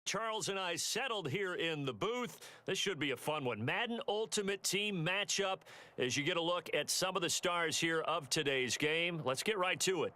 Charles and I settled here in the booth. This should be a fun one. Madden Ultimate Team matchup as you get a look at some of the stars here of today's game. Let's get right to it.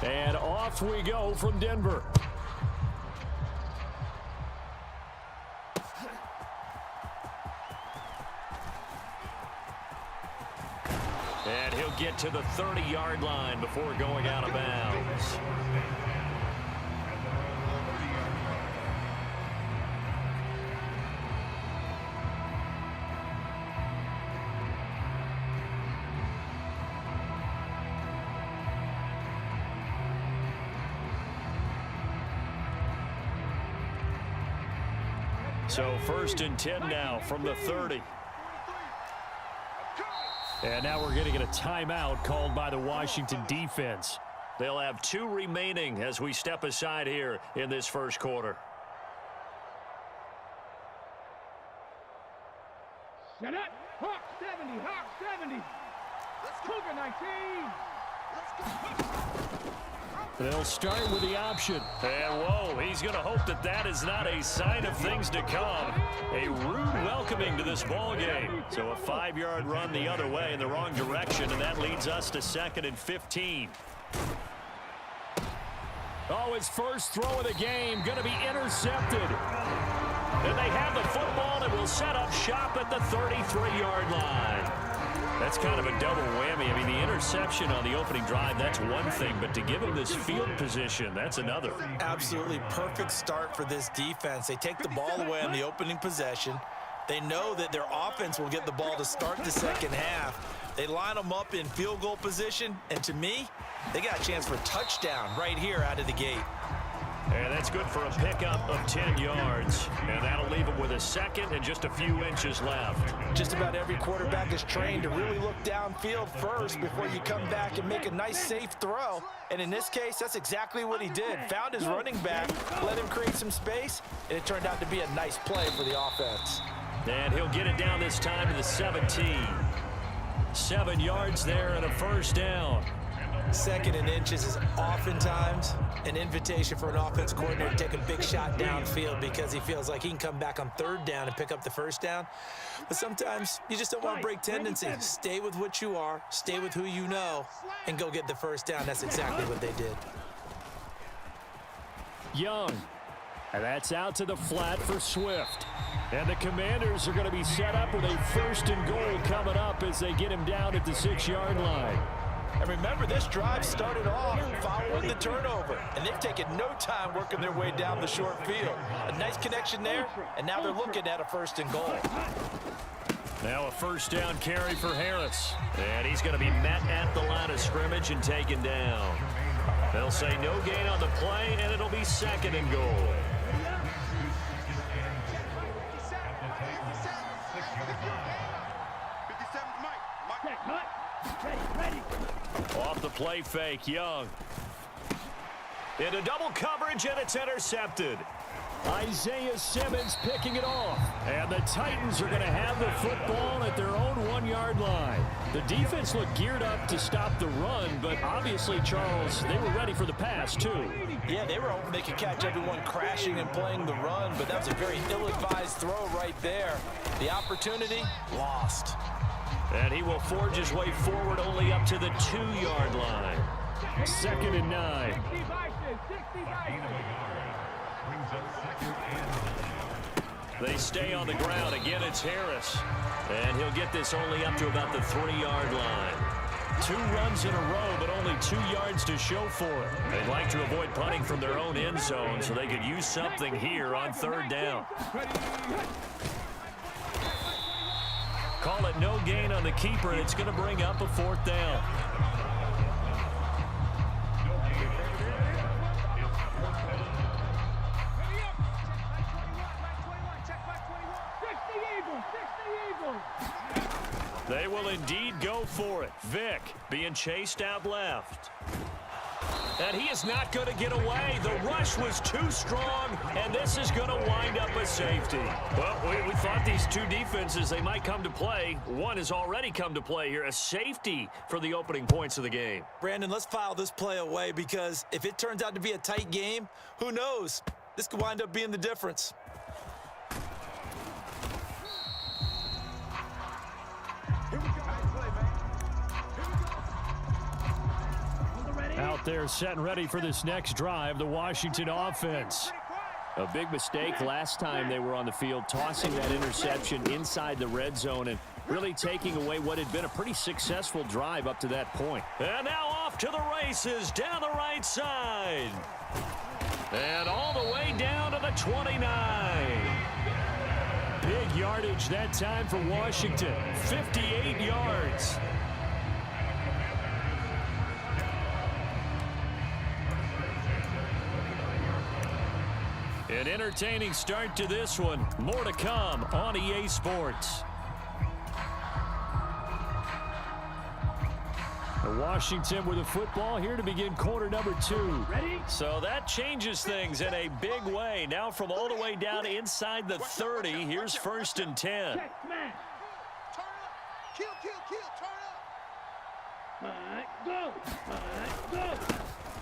And off we go from Denver. And he'll get to the 30-yard line before going out of bounds. So 1st and 10 now from the 30. And now we're going to get a timeout called by the Washington defense. They'll have 2 remaining as we step aside here in this first quarter. Set up. Hawk 70. Hawk 70. Let's Cougar 19. Let's go. They'll start with the option. And whoa, he's going to hope that that is not a sign of things to come. A rude welcoming to this ball game. So a 5-yard run the other way in the wrong direction, and that leads us to 2nd and 15. Oh, his first throw of the game going to be intercepted. And they have the football and will set up shop at the 33-yard line. That's kind of a double whammy. I mean, the interception on the opening drive, that's one thing, but to give him this field position, that's another. Absolutely perfect start for this defense. They take the ball away on the opening possession. They know that their offense will get the ball to start the second half. They line them up in field goal position, and to me, they got a chance for a touchdown right here out of the gate. And that's good for a pickup of 10 yards. And that'll leave him with a 2nd and just a few inches left. Just about every quarterback is trained to really look downfield first before you come back and make a nice, safe throw. And in this case, that's exactly what he did. Found his running back, let him create some space, and it turned out to be a nice play for the offense. And he'll get it down this time to the 17. 7 yards there and a first down. 2nd and inches is oftentimes an invitation for an offense coordinator to take a big shot downfield because he feels like he can come back on 3rd down and pick up the first down. But sometimes you just don't want to break tendencies. Stay with what you are, stay with who you know, and go get the first down. That's exactly what they did. Young. And that's out to the flat for Swift. And the Commanders are going to be set up with a 1st and goal coming up as they get him down at the 6-yard line. And remember, this drive started off following the turnover, and they've taken no time working their way down the short field. A nice connection there, and now they're looking at a 1st and goal. Now a first down carry for Harris. And he's going to be met at the line of scrimmage and taken down. They'll say no gain on the play, and it'll be 2nd and goal. Off the play fake, Young. Into double coverage, and it's intercepted. Isaiah Simmons picking it off. And the Titans are going to have the football at their own 1-yard line. The defense looked geared up to stop the run, but obviously, Charles, they were ready for the pass, too. Yeah, they were hoping they could catch everyone crashing and playing the run, but that was a very ill-advised throw right there. The opportunity, lost. And he will forge his way forward only up to the 2-yard line. 2nd and 9. They stay on the ground. Again, it's Harris. And he'll get this only up to about the 3-yard line. 2 runs in a row, but only 2 yards to show for it. They'd like to avoid punting from their own end zone so they could use something here on 3rd down. Call it no gain on the keeper, and it's going to bring up a 4th down. They will indeed go for it. Vick being chased out left. And he is not going to get away. The rush was too strong, and this is going to wind up a safety. Well, we thought these two defenses, they might come to play. One has already come to play here. A safety for the opening points of the game. Brandon, let's file this play away because if it turns out to be a tight game, who knows? This could wind up being the difference. Out there set and ready for this next drive, the Washington offense. A big mistake last time they were on the field, tossing that interception inside the red zone and really taking away what had been a pretty successful drive up to that point. And now off to the races down the right side. And all the way down to the 29. Big yardage that time for Washington, 58 yards. An entertaining start to this one. More to come on EA Sports. Washington with the football here to begin quarter number 2. Ready? So that changes things in a big way. Now from all the way down inside the 30, here's 1st and 10. Check, smash. Turn up. Kill, turn up. All right, go. All right, go.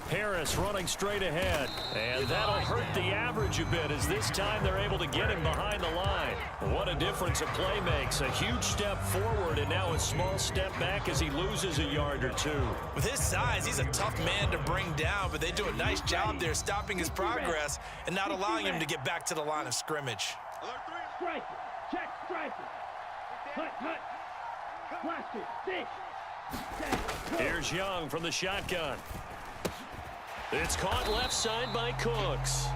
Harris running straight ahead. And that'll hurt the average a bit as this time they're able to get him behind the line. What a difference a play makes. A huge step forward and now a small step back as he loses a yard or two. With his size, he's a tough man to bring down, but they do a nice job there stopping his progress and not allowing him to get back to the line of scrimmage. Strike it. Check, strike it. Hut. Blast it. Stick. Here's Young from the shotgun. It's caught left side by Cooks.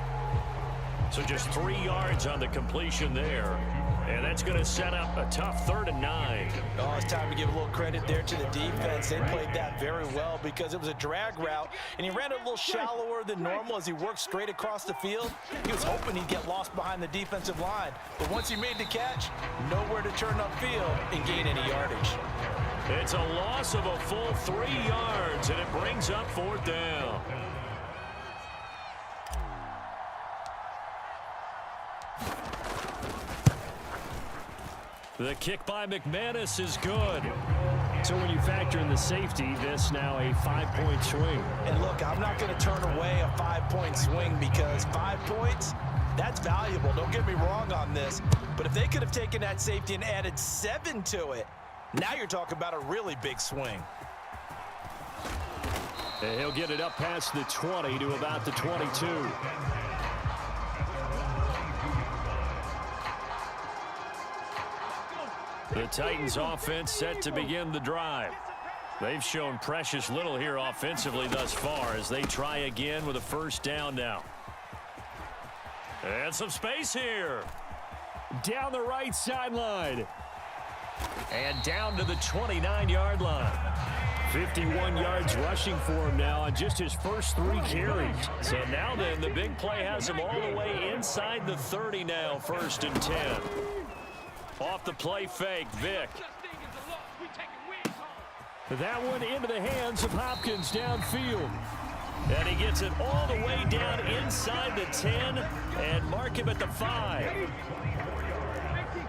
So just 3 yards on the completion there. And that's going to set up a tough 3rd and 9. Oh, it's time to give a little credit there to the defense. They played that very well because it was a drag route, and he ran it a little shallower than normal as he worked straight across the field. He was hoping he'd get lost behind the defensive line. But once he made the catch, nowhere to turn upfield and gain any yardage. It's a loss of a full 3 yards, and it brings up 4th down. The kick by McManus is good. So when you factor in the safety, this now a 5-point swing. And look, I'm not going to turn away a 5-point swing because 5 points, that's valuable. Don't get me wrong on this. But if they could have taken that safety and added 7 to it, now you're talking about a really big swing. And he'll get it up past the 20 to about the 22. The Titans offense set to begin the drive. They've shown precious little here offensively thus far as they try again with a 1st down now. And some space here. Down the right sideline. And down to the 29-yard line. 51 yards rushing for him now on just his first 3 carries. So now then, the big play has him all the way inside the 30 now, 1st and 10. Off the play fake, Vick. That one into the hands of Hopkins downfield. And he gets it all the way down inside the 10 and mark him at the 5. 18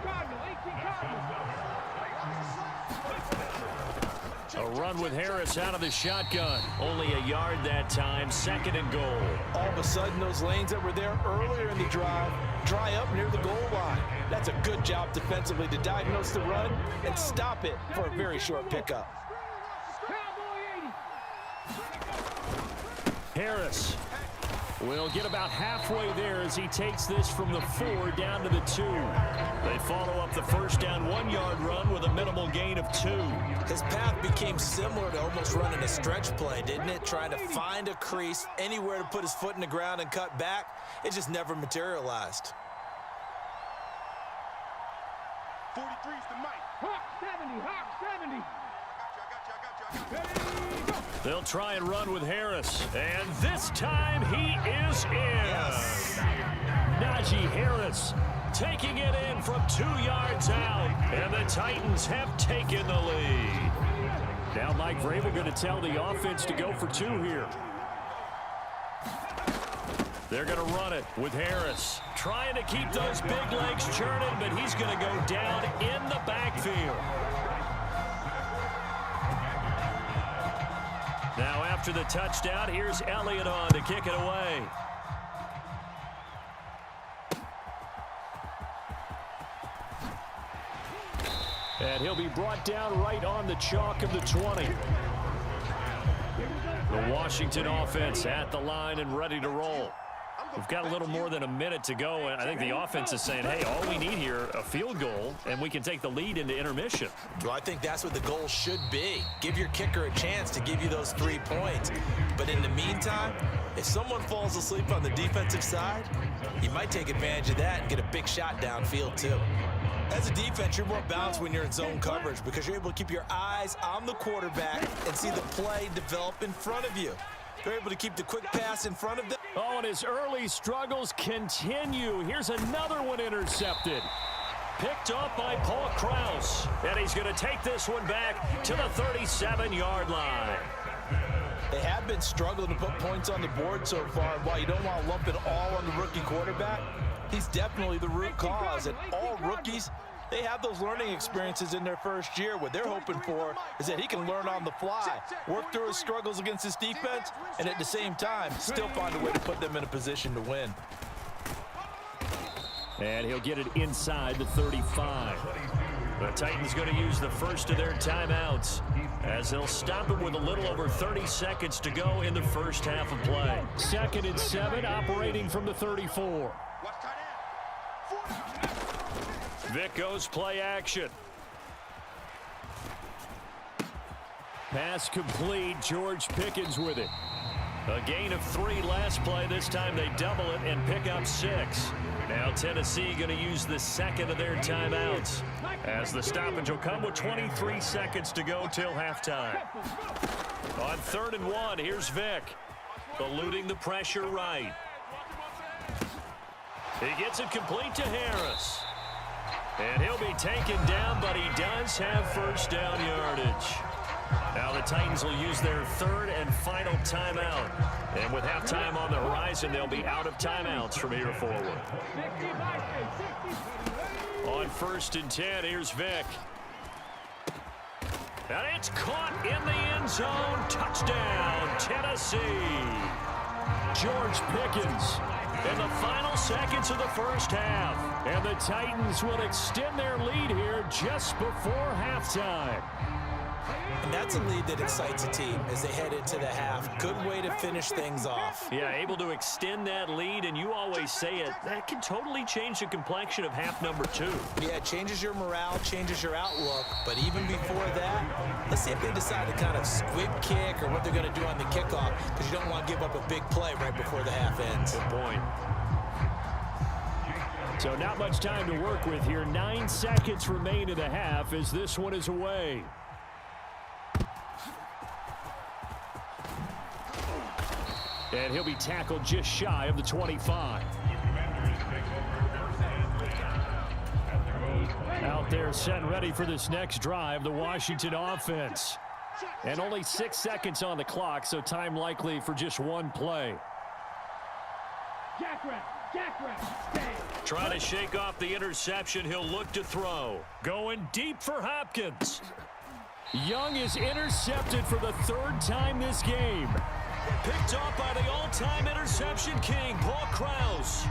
Cardinal. A run with Harris out of the shotgun. Only a yard that time, 2nd and goal. All of a sudden, those lanes that were there earlier in the drive dry up near the goal line. That's a good job defensively to diagnose the run and stop it for a very short pickup. Harris will get about halfway there as he takes this from the 4 down to the 2. They follow up the 1st down 1-yard run with a minimal gain of 2. His path became similar to almost running a stretch play, didn't it? Trying to find a crease, anywhere to put his foot in the ground and cut back. It just never materialized. 43's the mic. Hawk 70, Hawk 70. They'll try and run with Harris. And this time he is in. Najee Harris taking it in from 2 yards out. And the Titans have taken the lead. Now Mike Vrabel going to tell the offense to go for 2 here. They're going to run it with Harris. Trying to keep those big legs churning, but he's going to go down in the backfield. Now after the touchdown, here's Elliott on to kick it away. And he'll be brought down right on the chalk of the 20. The Washington offense at the line and ready to roll. We've got a little more than a minute to go, and I think the offense is saying, hey, all we need here, a field goal, and we can take the lead into intermission. Well, I think that's what the goal should be. Give your kicker a chance to give you those 3 points. But in the meantime, if someone falls asleep on the defensive side, you might take advantage of that and get a big shot downfield too. As a defense, you're more balanced when you're in zone coverage because you're able to keep your eyes on the quarterback and see the play develop in front of you. They're able to keep the quick pass in front of them. Oh, and his early struggles continue. Here's another one intercepted. Picked off by Paul Krause. And he's going to take this one back to the 37-yard line. They have been struggling to put points on the board so far. While you don't want to lump it all on the rookie quarterback, he's definitely the root cause. And all rookies, they have those learning experiences in their first year. What they're hoping for is that he can learn on the fly, work through his struggles against his defense, and at the same time, still find a way to put them in a position to win. And he'll get it inside the 35. The Titans going to use the first of their timeouts as they'll stop it with a little over 30 seconds to go in the first half of play. 2nd and 7, operating from the 34. Vic goes play action. Pass complete. George Pickens with it. A gain of 3 last play. This time they double it and pick up 6. Now Tennessee going to use the second of their timeouts as the stoppage will come with 23 seconds to go till halftime. On 3rd and 1, here's Vic. Eluding the pressure right. He gets it complete to Harris. And he'll be taken down, but he does have first down yardage. Now the Titans will use their 3rd and final timeout. And with halftime on the horizon, they'll be out of timeouts from here forward. On 1st and 10, here's Vic. And it's caught in the end zone. Touchdown, Tennessee. George Pickens in the final seconds of the first half. And the Titans will extend their lead here just before halftime. And that's a lead that excites a team as they head into the half. Good way to finish things off. Yeah, able to extend that lead, and you always say it, that can totally change the complexion of half number 2. Yeah, it changes your morale, changes your outlook. But even before that, let's see if they decide to kind of squib kick or what they're going to do on the kickoff, because you don't want to give up a big play right before the half ends. Good point. So not much time to work with here. 9 seconds remain in the half as this one is away. And he'll be tackled just shy of the 25. Out there set and ready for this next drive, the Washington offense. And only 6 seconds on the clock, so time likely for just one play. Trying to shake off the interception, he'll look to throw. Going deep for Hopkins. Young is intercepted for the 3rd time this game. Picked off by the all-time interception king, Paul Krause.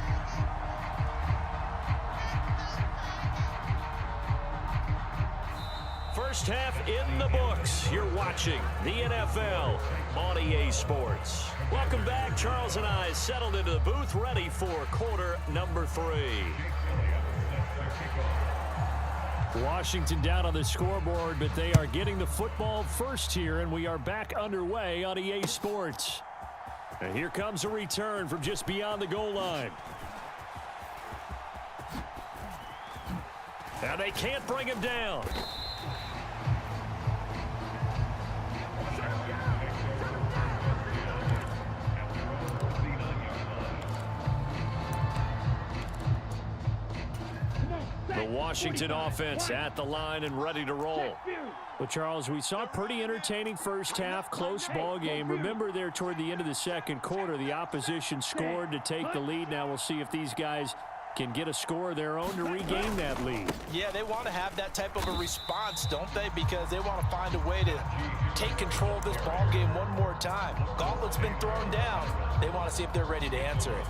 First half in the books. You're watching the NFL on EA Sports. Welcome back. Charles and I settled into the booth, ready for quarter number 3. Washington down on the scoreboard, but they are getting the football first here, and we are back underway on EA Sports. And here comes a return from just beyond the goal line. And they can't bring him down. The Washington offense at the line and ready to roll. Well, Charles, we saw a pretty entertaining first half, close ball game. Remember there toward the end of the second quarter, the opposition scored to take the lead. Now we'll see if these guys can get a score of their own to regain that lead. Yeah, they want to have that type of a response, don't they? Because they want to find a way to take control of this ball game one more time. Gauntlet's been thrown down. They want to see if they're ready to answer it.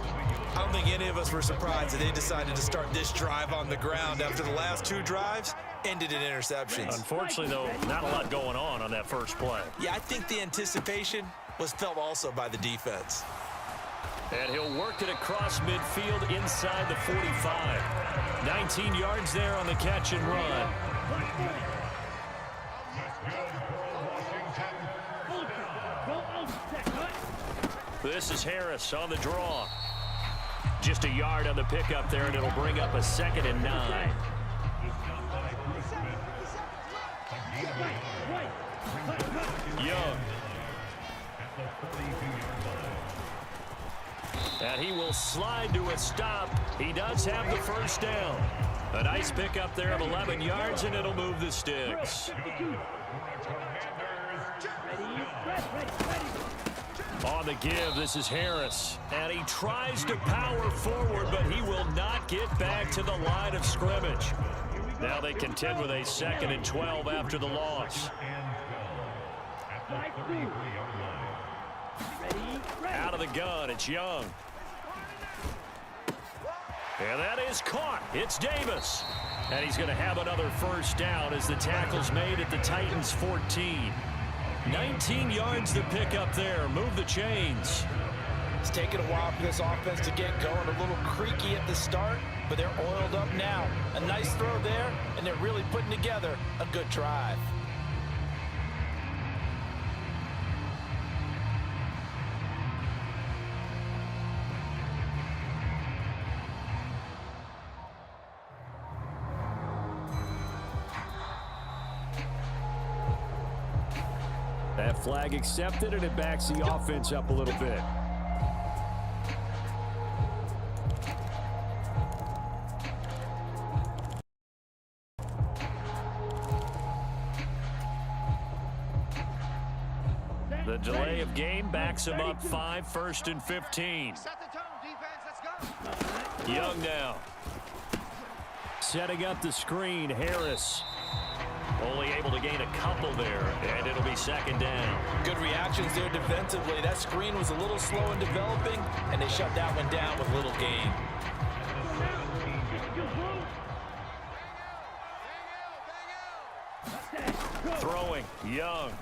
I don't think any of us were surprised that they decided to start this drive on the ground after the last two drives ended in interceptions. Unfortunately, though, not a lot going on that first play. Yeah, I think the anticipation was felt also by the defense. And he'll work it across midfield inside the 45. 19 yards there on the catch and run. This is Harris on the draw. Just a yard on the pickup there, and it'll bring up a 2nd and 9. Young. And he will slide to a stop. He does have the first down. A nice pickup there of 11 yards, and it'll move the sticks. On the give, this is Harris. And he tries to power forward, but he will not get back to the line of scrimmage. Now they contend with a 2nd and 12 after the loss. Out of the gun, it's Young. And that is caught. It's Davis. And he's going to have another first down as the tackle's made at the Titans' 14. 19 yards to pick up there. Move the chains. It's taken a while for this offense to get going. A little creaky at the start, but they're oiled up now. A nice throw there, and they're really putting together a good drive. That flag accepted, and it backs the offense up a little bit. The delay of game backs him up 5, 1st and 15. Set the tone, defense. Let's go. Young now. Setting up the screen, Harris. Only able to gain a couple there, and it'll be 2nd down. Good reactions there defensively. That screen was a little slow in developing, and they shut that one down with little gain. Throwing, Young.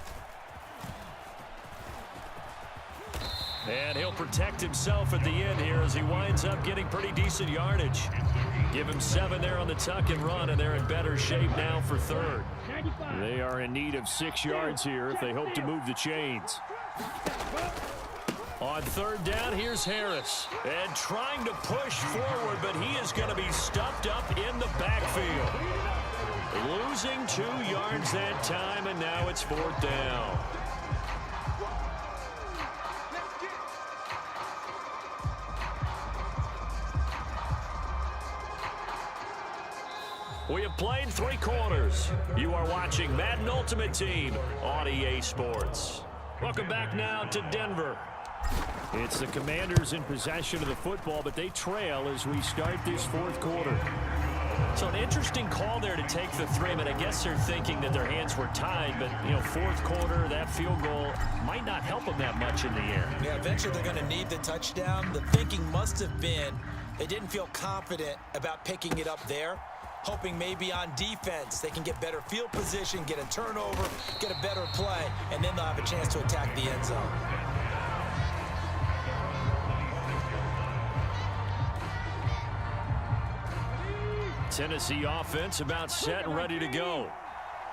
And he'll protect himself at the end here as he winds up getting pretty decent yardage. Give him 7 there on the tuck and run, and they're in better shape now for 3rd. They are in need of 6 yards here if they hope to move the chains. On 3rd down, here's Harris. And trying to push forward, but he is going to be stuffed up in the backfield. Losing 2 yards that time, and now it's 4th down. We have played 3 quarters. You are watching Madden Ultimate Team on EA Sports. Welcome back now to Denver. It's the Commanders in possession of the football, but they trail as we start this 4th quarter. So an interesting call there to take the 3. I guess they're thinking that their hands were tied, but, 4th quarter, that field goal might not help them that much in the air. Yeah, eventually they're going to need the touchdown. The thinking must have been they didn't feel confident about picking it up there, hoping maybe on defense they can get better field position, get a turnover, get a better play, and then they'll have a chance to attack the end zone. Tennessee offense about set and ready to go.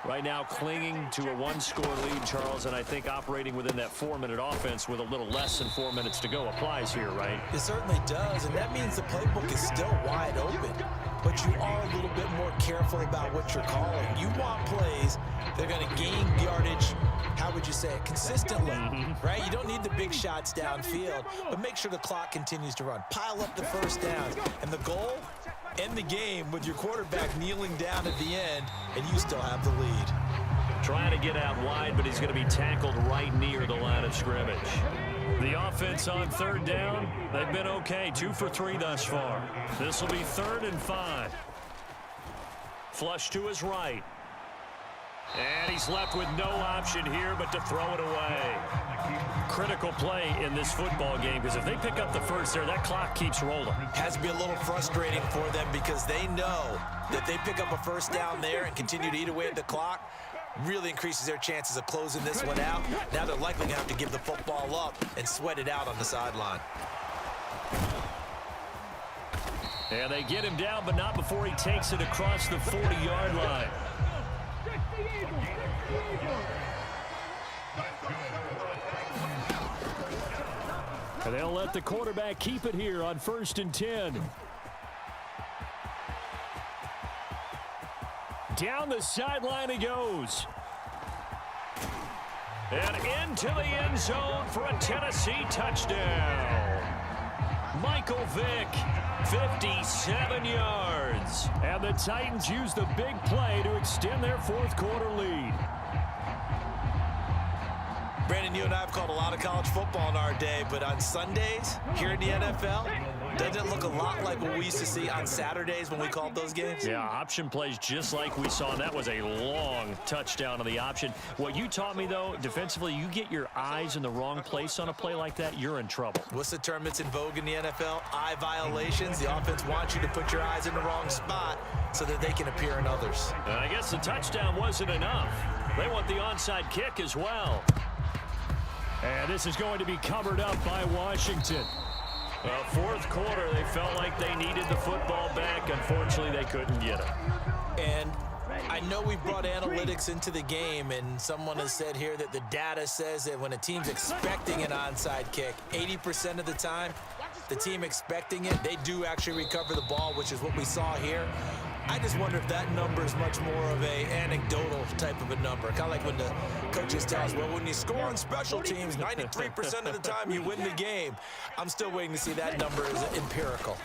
Right now clinging to a one-score lead, Charles, and I think operating within that 4-minute offense with a little less than 4 minutes to go applies here, right? It certainly does, and that means the playbook is still wide open. But you are a little bit more careful about what you're calling. You want plays that are going to gain yardage, how would you say it, consistently, right? You don't need the big shots downfield, but make sure the clock continues to run. Pile up the first downs, and the goal, end the game with your quarterback kneeling down at the end, and you still have the lead. Trying to get out wide, but he's going to be tackled right near the line of scrimmage. The offense on third down, they've been okay. 2 for 3 thus far. This will be 3rd and 5. Flush to his right. And he's left with no option here but to throw it away. Critical play in this football game, because if they pick up the first there, that clock keeps rolling. Has to be a little frustrating for them because they know that they pick up a first down there and continue to eat away at the clock, really increases their chances of closing this one out. Now they're likely going to have to give the football up and sweat it out on the sideline. And they get him down, but not before he takes it across the 40-yard line. And they'll let the quarterback keep it here on 1st and 10. Down the sideline he goes. And into the end zone for a Tennessee touchdown. Michael Vick, 57 yards. And the Titans use the big play to extend their 4th quarter lead. Brandon, you and I have called a lot of college football in our day, but on Sundays here in the NFL, doesn't it look a lot like what we used to see on Saturdays when we called those games? Yeah, option plays just like we saw, and that was a long touchdown on the option. What you taught me, though, defensively, you get your eyes in the wrong place on a play like that, you're in trouble. What's the term that's in vogue in the NFL? Eye violations. The offense wants you to put your eyes in the wrong spot so that they can appear in others. And I guess the touchdown wasn't enough. They want the onside kick as well. And this is going to be covered up by Washington. Well, 4th quarter, they felt like they needed the football back. Unfortunately, they couldn't get it. And I know we brought analytics into the game, and someone has said here that the data says that when a team's expecting an onside kick, 80% of the time, the team expecting it, they do actually recover the ball, which is what we saw here. I just wonder if that number is much more of a anecdotal type of a number. Kind of like when the coaches tell us, well, when you score on special teams, 93% of the time you win the game. I'm still waiting to see that number as empirical.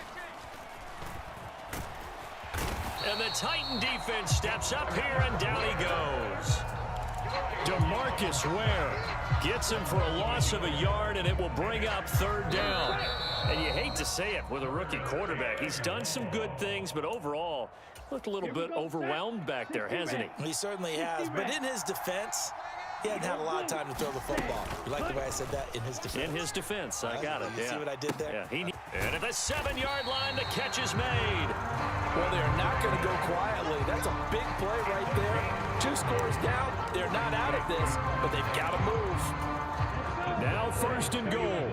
And the Titan defense steps up here, and down he goes. DeMarcus Ware gets him for a loss of a yard, and it will bring up 3rd down. And you hate to say it with a rookie quarterback. He's done some good things, but overall, looked a little bit overwhelmed back there, hasn't he? He certainly has. But in his defense, he hadn't had a lot of time to throw the football. You like the way I said that? In his defense? In his defense, I got it. You see what I did there? Yeah. And at the 7-yard line, the catch is made. Well, they're not going to go quietly. That's a big play right there. 2 scores down. They're not out of this, but they've got to move. Now 1st and goal.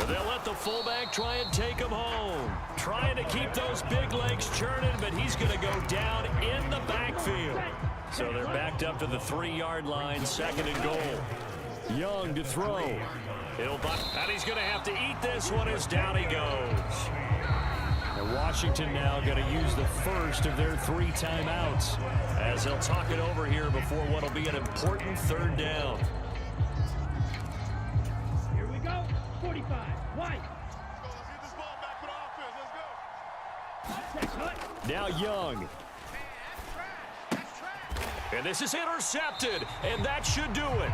They'll let the fullback try and take him home. Trying to keep those big legs churning, but he's going to go down in the backfield. So they're backed up to the 3-yard line, 2nd and goal. Young to throw. And he's going to have to eat this one as down he goes. And Washington now going to use the first of their 3 timeouts as they'll talk it over here before what will be an important 3rd down. Here we go. 45. White. Now Young. And this is intercepted, and that should do it.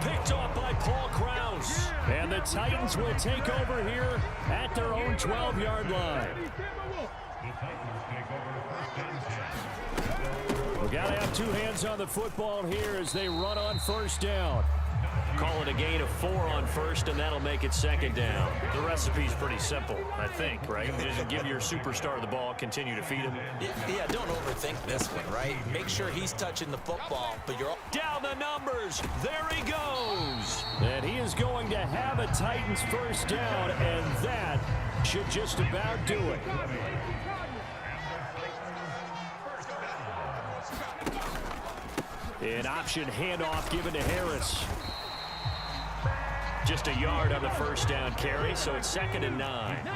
Picked off by Paul Krause. And the Titans will take over here at their own 12-yard line. We got to have 2 hands on the football here as they run on 1st down. Call it a gain of 4 on 1st, and that'll make it 2nd down. The recipe's pretty simple, I think, right? Just give your superstar the ball, continue to feed him. Yeah, don't overthink this one, right? Make sure he's touching the football, but you're down the numbers. There he goes. And he is going to have a Titans 1st down, and that should just about do it. An option handoff given to Harris. Just a yard on the first down carry, so it's 2nd and 9.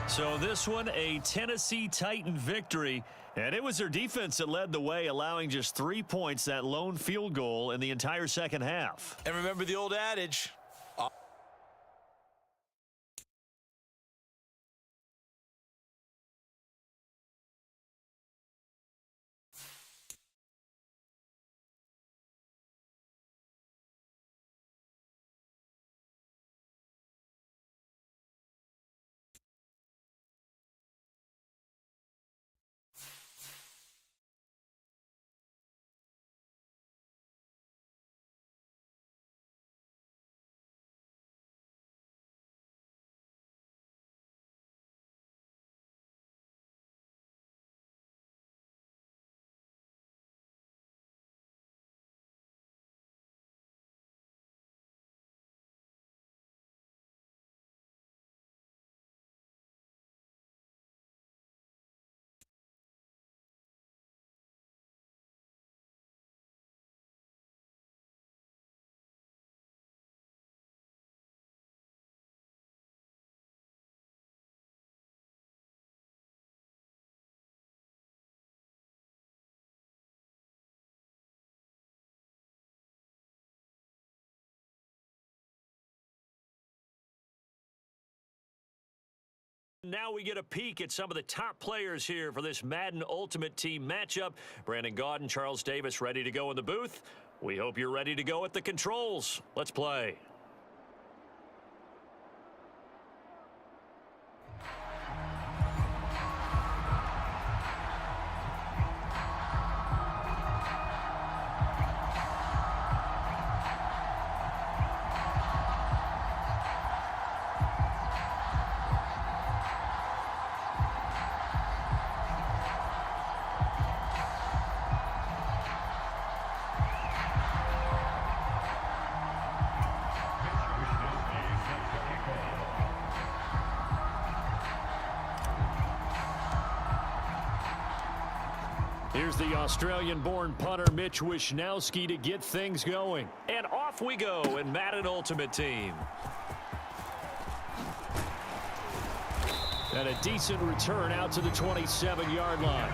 So this one, a Tennessee Titan victory. And it was their defense that led the way, allowing just 3 points, that lone field goal in the entire second half. And remember the old adage. Now we get a peek at some of the top players here for this Madden Ultimate Team matchup. Brandon Gaudin, Charles Davis ready to go in the booth. We hope you're ready to go at the controls. Let's play. Here's the Australian-born punter Mitch Wishnowsky to get things going. And off we go in Madden Ultimate Team. And a decent return out to the 27-yard line.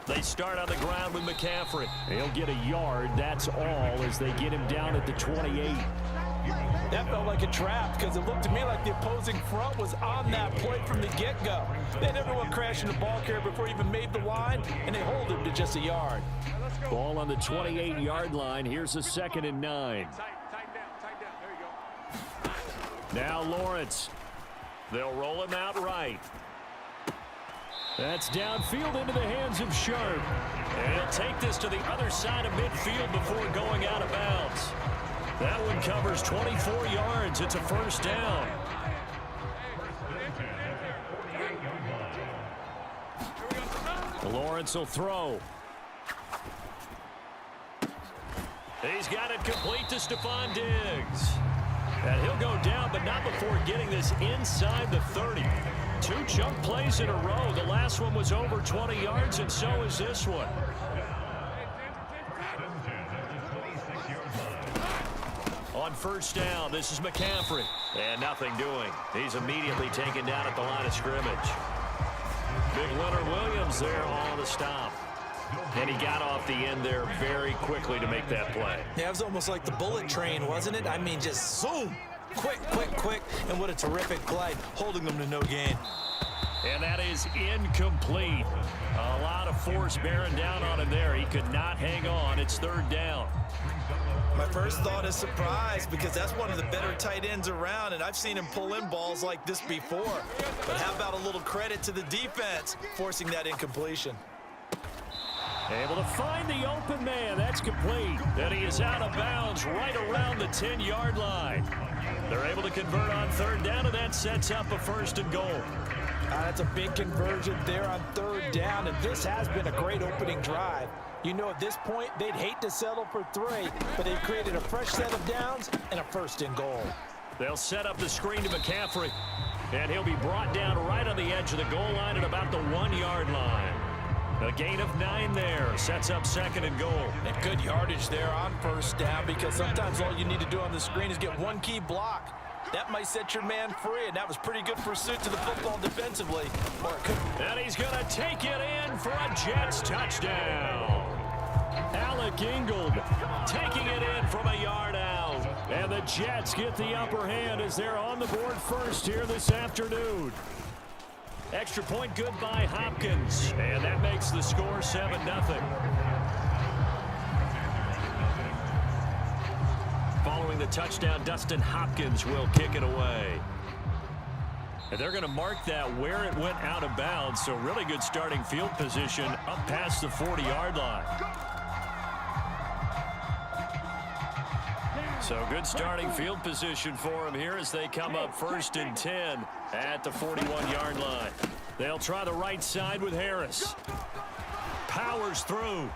They start on the ground with McCaffrey. He'll get a yard, that's all, as they get him down at the 28. That felt like a trap because it looked to me like the opposing front was on that play from the get-go. They had everyone crashing the ball carrier before he even made the line, and they hold him to just a yard. Ball on the 28-yard line. Here's a 2nd and 9. Tighten down. There you go. Now Lawrence. They'll roll him out right. That's downfield into the hands of Sharp. And he'll take this to the other side of midfield before going out of bounds. That one covers 24 yards. It's a first down. Lawrence will throw. He's got it complete to Stephon Diggs. And he'll go down, but not before getting this inside the 30. 2 chunk plays in a row. The last one was over 20 yards, and so is this one. On first down, this is McCaffrey. And nothing doing. He's immediately taken down at the line of scrimmage. Big Leonard Williams there on the stop. And he got off the end there very quickly to make that play. Yeah, it was almost like the bullet train, wasn't it? I mean, just zoom. Quick. And what a terrific play, holding them to no gain. And that is incomplete. A lot of force bearing down on him there. He could not hang on. It's 3rd down. My first thought is surprise because that's one of the better tight ends around, and I've seen him pull in balls like this before. But how about a little credit to the defense forcing that incompletion? Able to find the open man. That's complete. And he is out of bounds right around the 10-yard line. They're able to convert on third down, and that sets up a 1st and goal. That's a big conversion there on third down, and this has been a great opening drive. You know, at this point, they'd hate to settle for 3, but they've created a fresh set of downs and a 1st and goal. They'll set up the screen to McCaffrey, and he'll be brought down right on the edge of the goal line at about the 1-yard line. A gain of 9 there, sets up 2nd and goal. And good yardage there on 1st down, because sometimes all you need to do on the screen is get one key block. That might set your man free, and that was pretty good pursuit to the football defensively. Or it could. And he's going to take it in for a Jets touchdown. Alec Ingold taking it in from a yard out. And the Jets get the upper hand as they're on the board first here this afternoon. Extra point good by Hopkins. And that makes the score 7-0. Following the touchdown, Dustin Hopkins will kick it away. And they're going to mark that where it went out of bounds. So really good starting field position up past the 40-yard line. So good starting field position for him here as they come up 1st and 10 at the 41-yard line. They'll try the right side with Harris. Powers through.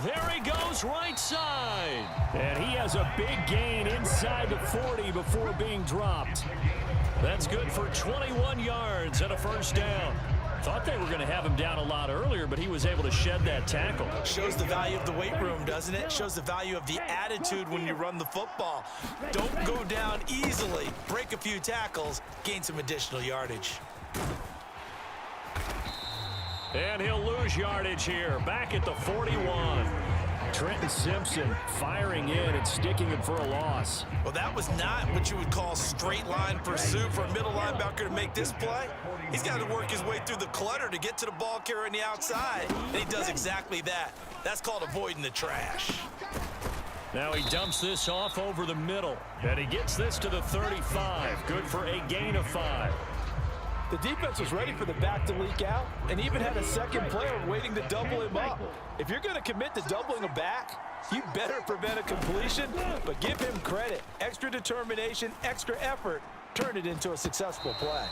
There he goes, right side. And he has a big gain inside the 40 before being dropped. That's good for 21 yards and a 1st down. Thought they were going to have him down a lot earlier, but he was able to shed that tackle. Shows the value of the weight room, doesn't it? Shows the value of the attitude when you run the football. Don't go down easily. Break a few tackles, gain some additional yardage. And he'll lose yardage here, back at the 41. Trenton Simpson firing in and sticking him for a loss. Well, that was not what you would call straight line pursuit for a middle linebacker to make this play. He's got to work his way through the clutter to get to the ball carrier on the outside, and he does exactly that. That's called avoiding the trash. Now he dumps this off over the middle, and he gets this to the 35. Good for a gain of 5. The defense was ready for the back to leak out and even had a second player waiting to double him up. If you're going to commit to doubling a back, you better prevent a completion, but give him credit. Extra determination, extra effort, turn it into a successful play.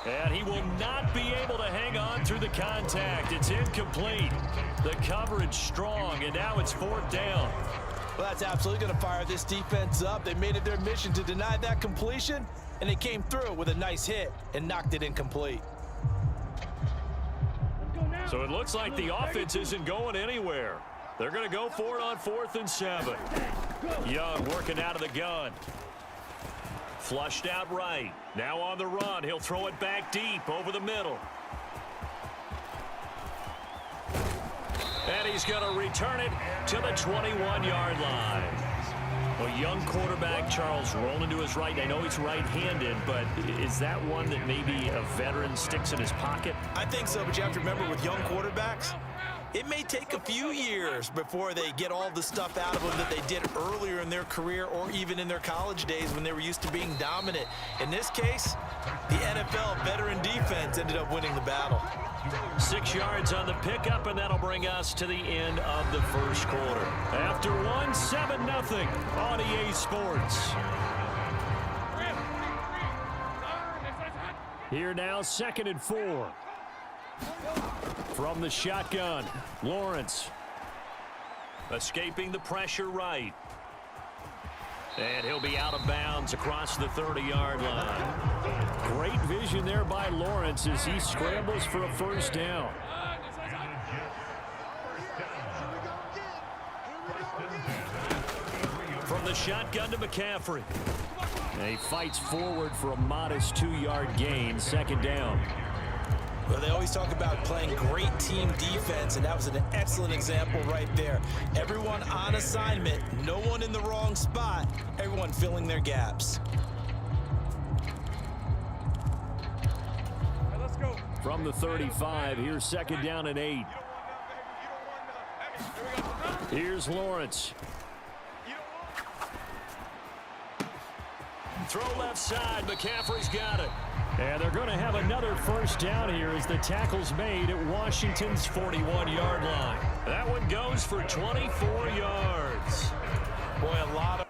And he will not be able to hang on through the contact. It's incomplete. The coverage strong, and now it's 4th down. Well, that's absolutely going to fire this defense up. They made it their mission to deny that completion, and they came through with a nice hit and knocked it incomplete. So it looks like the offense isn't going anywhere. They're going to go for it on 4th and 7. Young working out of the gun. Flushed out right. Now on the run. He'll throw it back deep over the middle. And he's going to return it to the 21-yard line. Well, young quarterback Charles rolling to his right. I know he's right-handed, but is that one that maybe a veteran sticks in his pocket? I think so, but you have to remember with young quarterbacks, it may take a few years before they get all the stuff out of them that they did earlier in their career or even in their college days when they were used to being dominant. In this case, the NFL veteran defense ended up winning the battle. 6 yards on the pickup, and that'll bring us to the end of the first quarter. After one, 7-0 on EA Sports. Here now, 2nd and 4. From the shotgun, Lawrence. Escaping the pressure right. And he'll be out of bounds across the 30-yard line. Great vision there by Lawrence as he scrambles for a 1st down. From the shotgun to McCaffrey. And he fights forward for a modest 2-yard gain, 2nd down. Well, they always talk about playing great team defense, and that was an excellent example right there. Everyone on assignment, no one in the wrong spot, everyone filling their gaps. From the 35, here's 2nd down and 8. Here's Lawrence. throw left side. McCaffrey's got it. And they're going to have another first down here as the tackle's made at Washington's 41-yard line. That one goes for 24 yards. Boy, a lot of...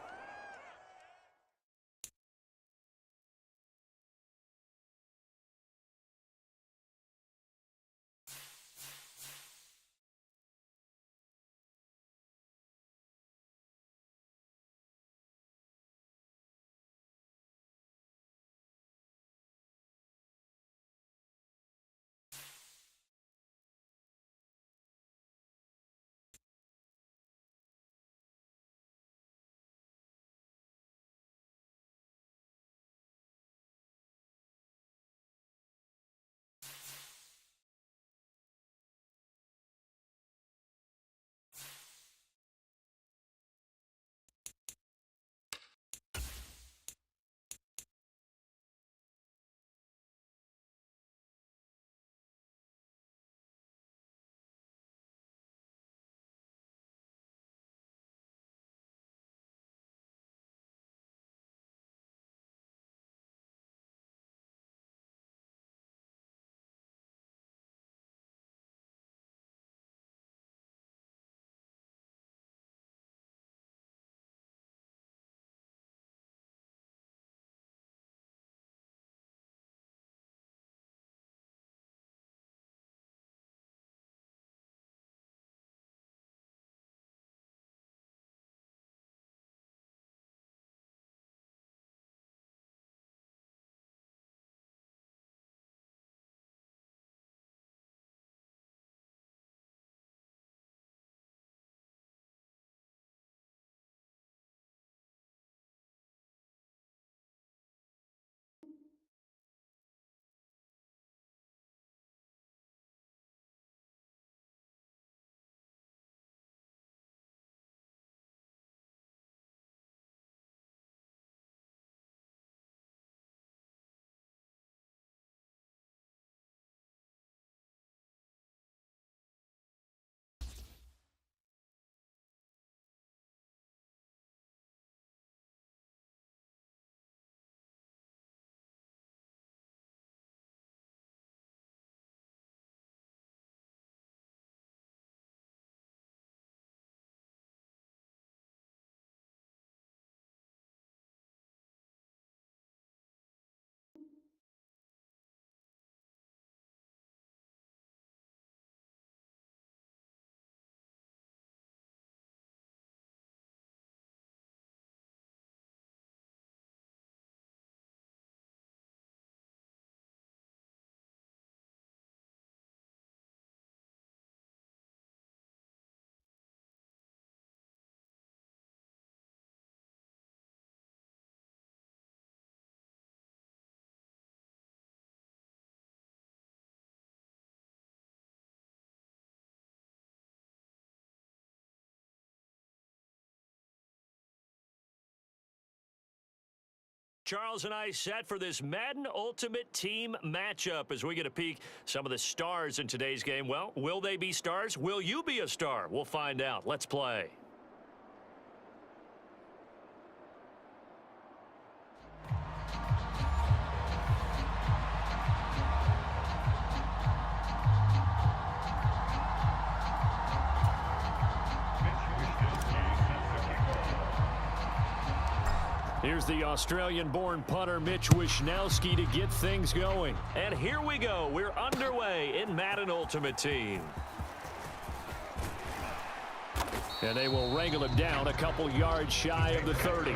Charles and I set for this Madden Ultimate Team matchup as we get a peek some of the stars in today's game. Well, will they be stars? Will you be a star? We'll find out. Let's play. Here's the Australian-born punter Mitch Wishnowsky to get things going. And here we go. We're underway in Madden Ultimate Team. And they will wrangle him down a couple yards shy of the 30.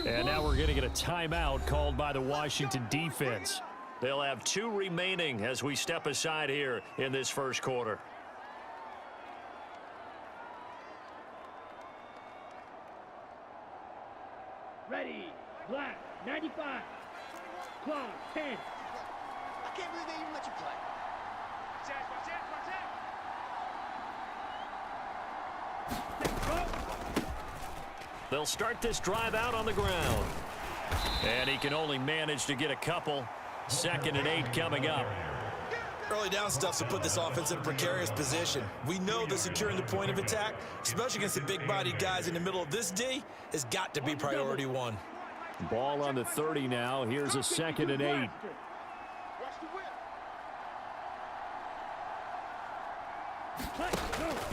And now we're going to get a timeout called by the Washington defense. They'll have 2 remaining as we step aside here in this first quarter. Ready, black, 95, clock, 10, can't believe they even let you play. They'll start this drive out on the ground. And he can only manage to get a couple. 2nd and 8 coming up. Early down stuff to put this offense in a precarious position. We know that securing the point of attack, especially against the big-bodied guys in the middle of this D, has got to be priority one. Ball on the 30 now. Here's a 2nd and 8.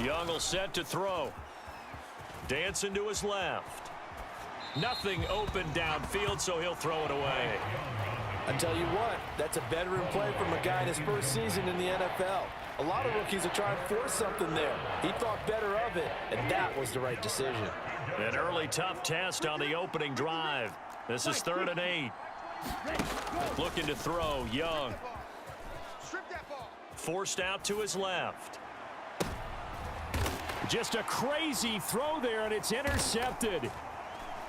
Young will set to throw. Dancing to his left. Nothing open downfield, so he'll throw it away. I tell you what, that's a veteran play from a guy in his first season in the NFL. A lot of rookies are trying to force something there. He thought better of it, and that was the right decision. An early tough test on the opening drive. This is 3rd and 8. Looking to throw, Young. Forced out to his left. Just a crazy throw there, and it's intercepted.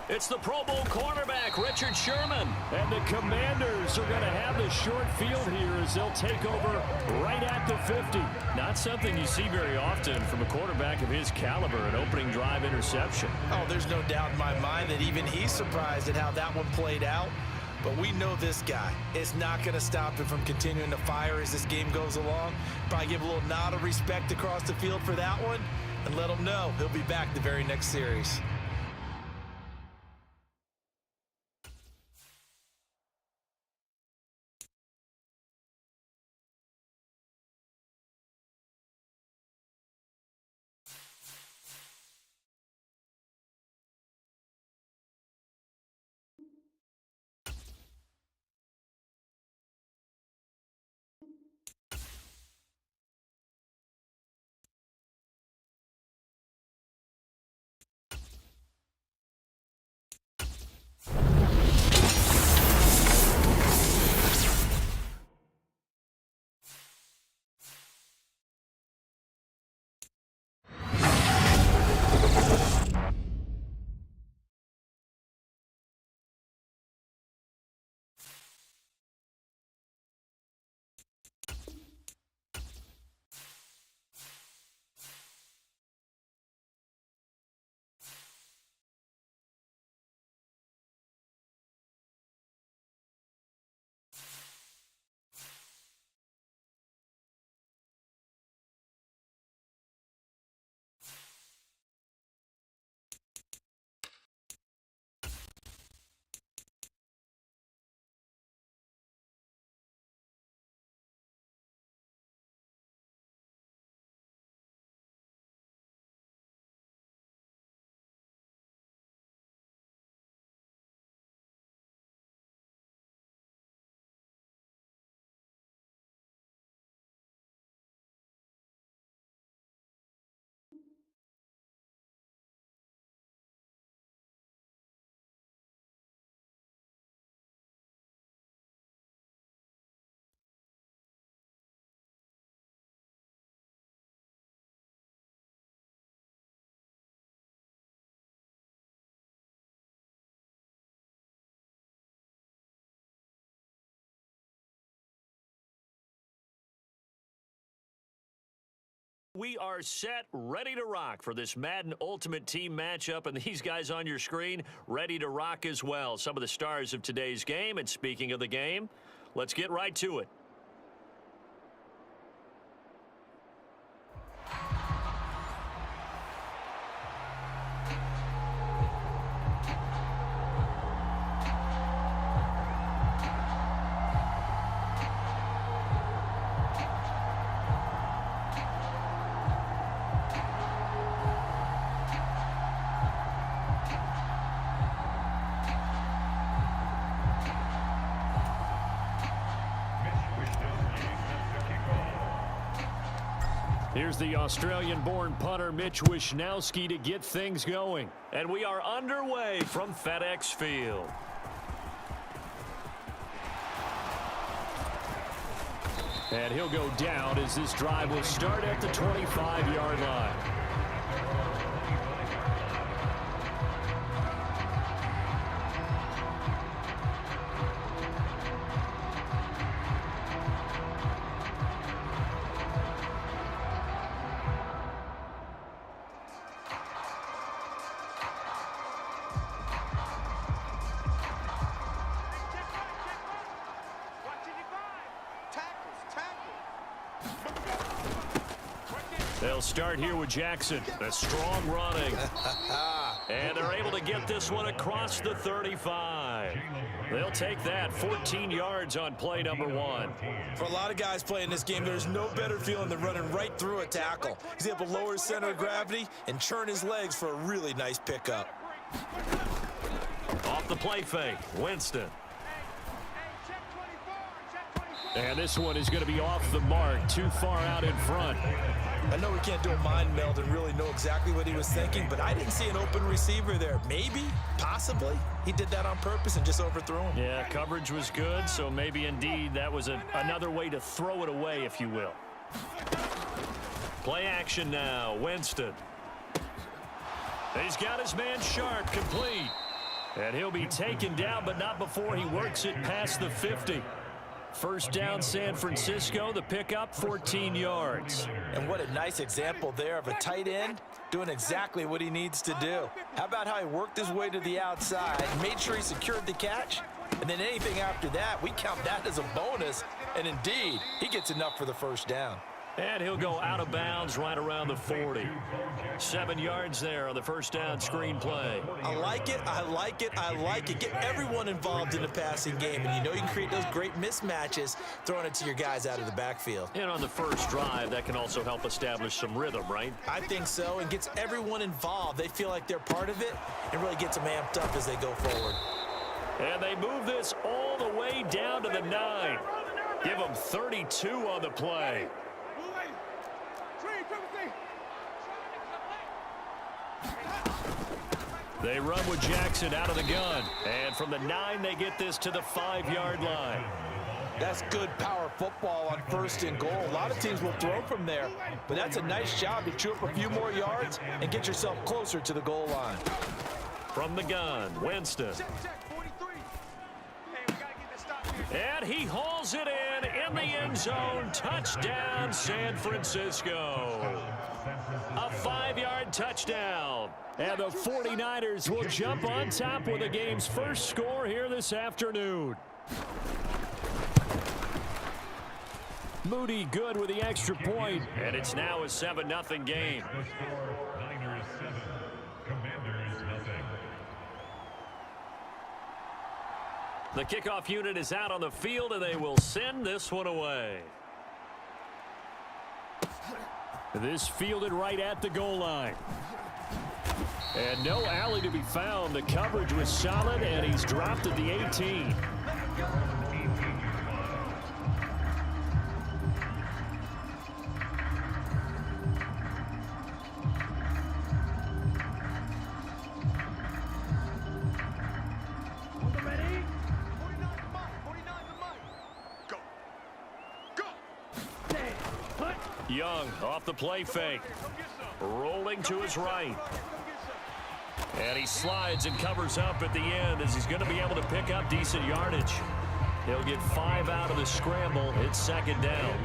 It's the Pro Bowl cornerback, Richard Sherman. And the Commanders are going to have the short field here as they'll take over right at the 50. Not something you see very often from a quarterback of his caliber, an opening drive interception. Oh, there's no doubt in my mind that even he's surprised at how that one played out. But we know this guy is not going to stop him from continuing to fire as this game goes along. Probably give a little nod of respect across the field for that one and let him know he'll be back the very next series. We are set, ready to rock for this Madden Ultimate Team matchup, and these guys on your screen ready to rock as well. Some of the stars of today's game, and speaking of the game, let's get right to it. Here's the Australian-born punter Mitch Wishnowsky to get things going. And we are underway from FedEx Field. And he'll go down as this drive will start at the 25-yard line. They'll start here with Jackson. A strong running. And they're able to get this one across the 35. They'll take that 14 yards on play number 1. For a lot of guys playing this game, there's no better feeling than running right through a tackle. He's able to lower his center of gravity and churn his legs for a really nice pickup. Off the play fake, Winston. And this one is going to be off the mark, too far out in front. I know we can't do a mind meld and really know exactly what he was thinking, but I didn't see an open receiver there. Maybe, possibly, he did that on purpose and just overthrew him. Yeah, coverage was good, so maybe indeed that was another way to throw it away, if you will. Play action now, Winston. He's got his man Sharp complete. And he'll be taken down, but not before he works it past the 50. First down, San Francisco. The pickup, 14 yards. And what a nice example there of a tight end doing exactly what he needs to do. How about how he worked his way to the outside, made sure he secured the catch, and then anything after that, we count that as a bonus. And indeed, he gets enough for the first down. And he'll go out of bounds right around the 40. 7 yards there on the first down screen play. I like it, I like it, I like it. Get everyone involved in the passing game, and you know you can create those great mismatches throwing it to your guys out of the backfield. And on the first drive, that can also help establish some rhythm, right? I think so, and gets everyone involved. They feel like they're part of it, and really gets them amped up as they go forward. And they move this all the way down to the 9. Give them 32 on the play. They run with Jackson out of the gun. And from the 9, they get this to the 5-yard line. That's good power football on first and goal. A lot of teams will throw from there, but that's a nice job to chew up a few more yards and get yourself closer to the goal line. From the gun, Winston. And he hauls it in the end zone. Touchdown, San Francisco. A 5-yard touchdown. And the 49ers will jump on top with the game's first score here this afternoon. Moody good with the extra point, and it's now a 7-0 game. The kickoff unit is out on the field, and they will send this one away. This fielded right at the goal line. And no alley to be found. The coverage was solid, and he's dropped at the 18. Young off the play fake. Rolling to his right. And he slides and covers up at the end as he's going to be able to pick up decent yardage. He'll get 5 out of the scramble. It's second down.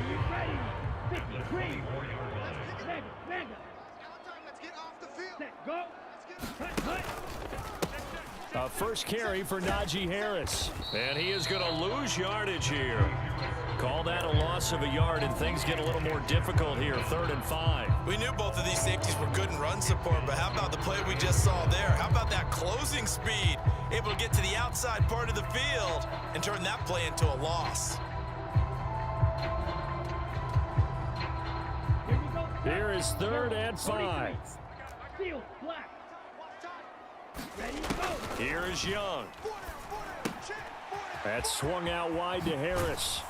A first carry for Najee Harris. And he is going to lose yardage here. Call that a loss of a yard, and things get a little more difficult here. 3rd and 5. We knew both of these safeties were good in run support, but how about the play we just saw there? How about that closing speed? Able to get to the outside part of the field and turn that play into a loss. Here is 3rd and 5. Here is Young. That's swung out wide to Harris.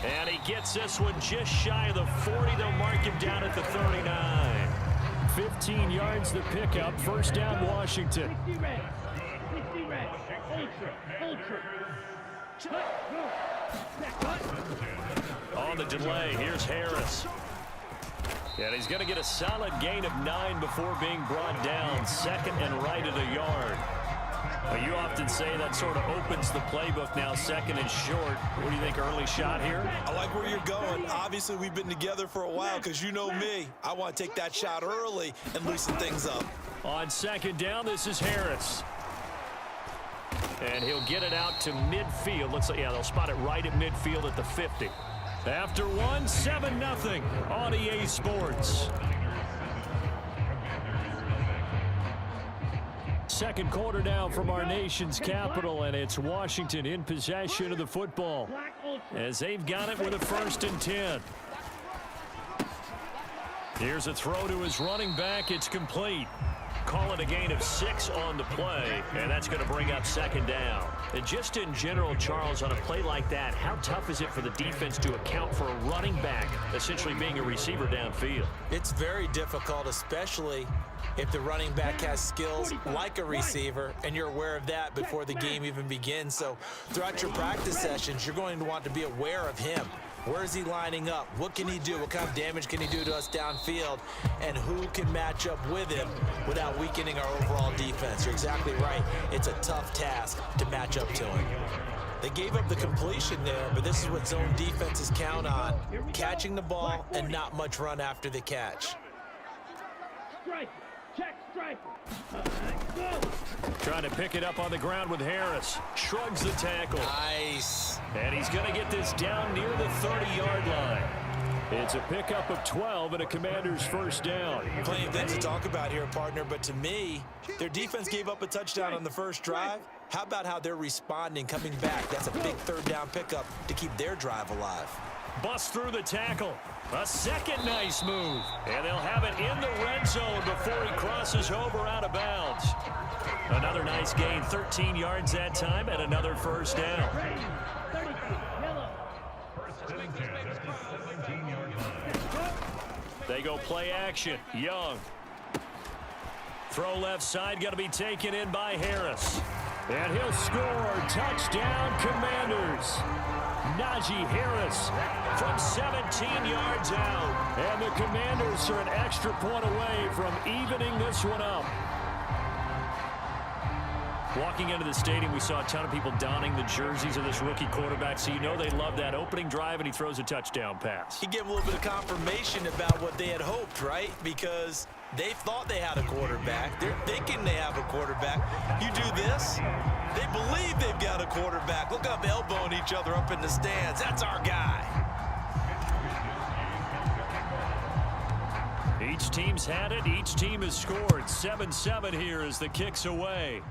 And he gets this one just shy of the 40. They'll mark him down at the 39. 15 yards the pickup. First down, Washington. On the delay, here's Harris. And he's going to get a solid gain of 9 before being brought down. 2nd and right at a yard. Well, you often say that sort of opens the playbook now, 2nd and short. What do you think, early shot here? I like where you're going. Obviously, we've been together for a while because you know me. I want to take that shot early and loosen things up. On 2nd down, this is Harris. And he'll get it out to midfield. Looks like, yeah, they'll spot it right at midfield at the 50. After one, 7-0 on EA Sports. Second quarter now from our nation's capital, and it's Washington in possession of the football as they've got it with a 1st and 10. Here's a throw to his running back. It's complete. Call it a gain of 6 on the play, and that's going to bring up 2nd down. And just in general, Charles, on a play like that, how tough is it for the defense to account for a running back essentially being a receiver downfield? It's very difficult, especially if the running back has skills like a receiver, and you're aware of that before the game even begins. So throughout your practice sessions, you're going to want to be aware of him. Where is he lining up? What can he do? What kind of damage can he do to us downfield? And who can match up with him without weakening our overall defense? You're exactly right. It's a tough task to match up to him. They gave up the completion there, but this is what zone defenses count on. Catching the ball and not much run after the catch. Strike. Check striker. Trying to pick it up on the ground with Harris. Shrugs the tackle. Nice. And he's going to get this down near the 30-yard line. It's a pickup of 12 and a Commander's 1st down. Plenty of things to talk about here, partner, but to me, their defense gave up a touchdown on the first drive. How about how they're responding, coming back? That's a big 3rd down pickup to keep their drive alive. Bust through the tackle. A second nice move. And they'll have it in the red zone before he crosses over out of bounds. Another nice gain, 13 yards that time, and another 1st down. They go play action. Young. Throw left side, going to be taken in by Harris. And he'll score. Touchdown, Commanders. Najee Harris from 17 yards out. And the Commanders are an extra point away from evening this one up. Walking into the stadium, we saw a ton of people donning the jerseys of this rookie quarterback, so you know they love that opening drive, and he throws a touchdown pass. He gave a little bit of confirmation about what they had hoped, right? Because they thought they had a quarterback. They're thinking they have a quarterback. You do this, they believe they've got a quarterback. Look up, elbowing each other up in the stands. That's our guy. Each team's had it. Each team has scored. 7-7 here as the kick's away.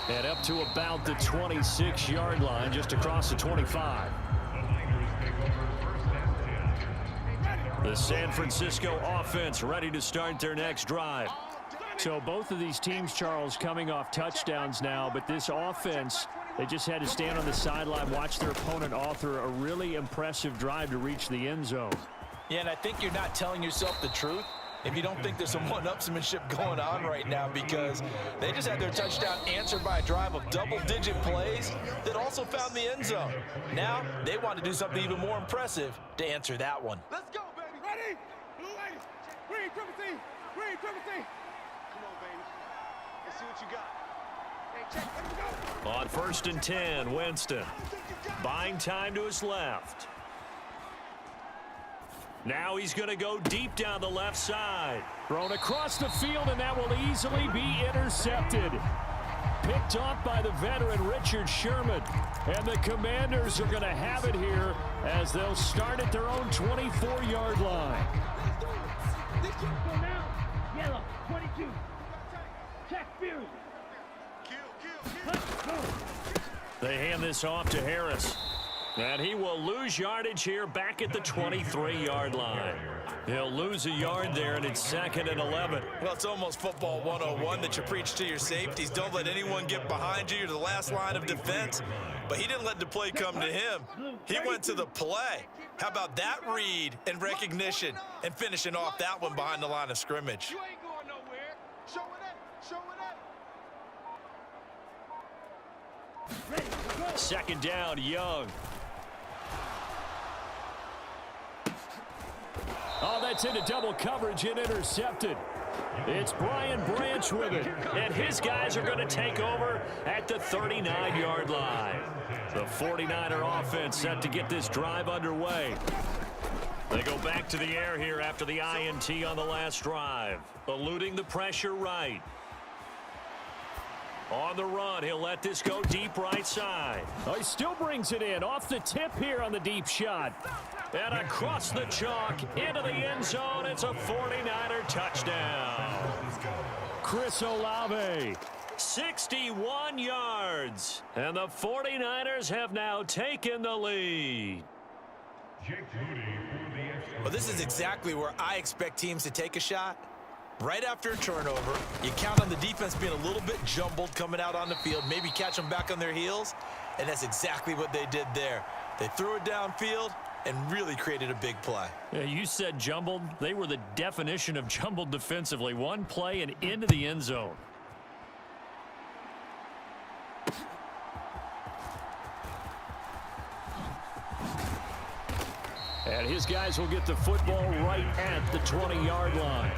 And up to about the 26-yard line, just across the 25. The San Francisco offense ready to start their next drive. So both of these teams, Charles, coming off touchdowns now, but this offense, they just had to stand on the sideline, watch their opponent author a really impressive drive to reach the end zone. Yeah, and I think you're not telling yourself the truth if you don't think there's some one-upsmanship going on right now, because they just had their touchdown answered by a drive of double-digit plays that also found the end zone. Now they want to do something even more impressive to answer that one. Let's go, baby. Ready? Blue lady. Green, triple C. Green, triple C. Come on, baby. Let's see what you got. Hey, check. Let's go. On 1st and 10, Winston. Buying time to his left. Now he's going to go deep down the left side. Thrown across the field, and that will easily be intercepted. Picked off by the veteran Richard Sherman. And the Commanders are going to have it here as they'll start at their own 24-yard line. Go now. Yellow, 22. Check Fury. They hand this off to Harris. And he will lose yardage here back at the 23-yard line. He'll lose a yard there, and it's 2nd and 11. Well, it's almost football 101 that you preach to your safeties. Don't let anyone get behind you. You're the last line of defense. But he didn't let the play come to him. He went to the play. How about that read and recognition and finishing off that one behind the line of scrimmage? You ain't going nowhere. Show it up. Show it up. 2nd down, Young. Oh, that's into double coverage and intercepted. It's Brian Branch with it, and his guys are going to take over at the 39-yard line. The 49er offense set to get this drive underway. They go back to the air here after the INT on the last drive. Eluding the pressure right. On the run, he'll let this go deep right side. Oh, he still brings it in off the tip here on the deep shot. And across the chalk into the end zone. It's a 49er touchdown. Chris Olave. 61 yards. And the 49ers have now taken the lead. Well, this is exactly where I expect teams to take a shot. Right after a turnover, you count on the defense being a little bit jumbled coming out on the field, maybe catch them back on their heels, and that's exactly what they did there. They threw it downfield and really created a big play. Yeah, you said jumbled. They were the definition of jumbled defensively. One play and into the end zone. And his guys will get the football right at the 20-yard line.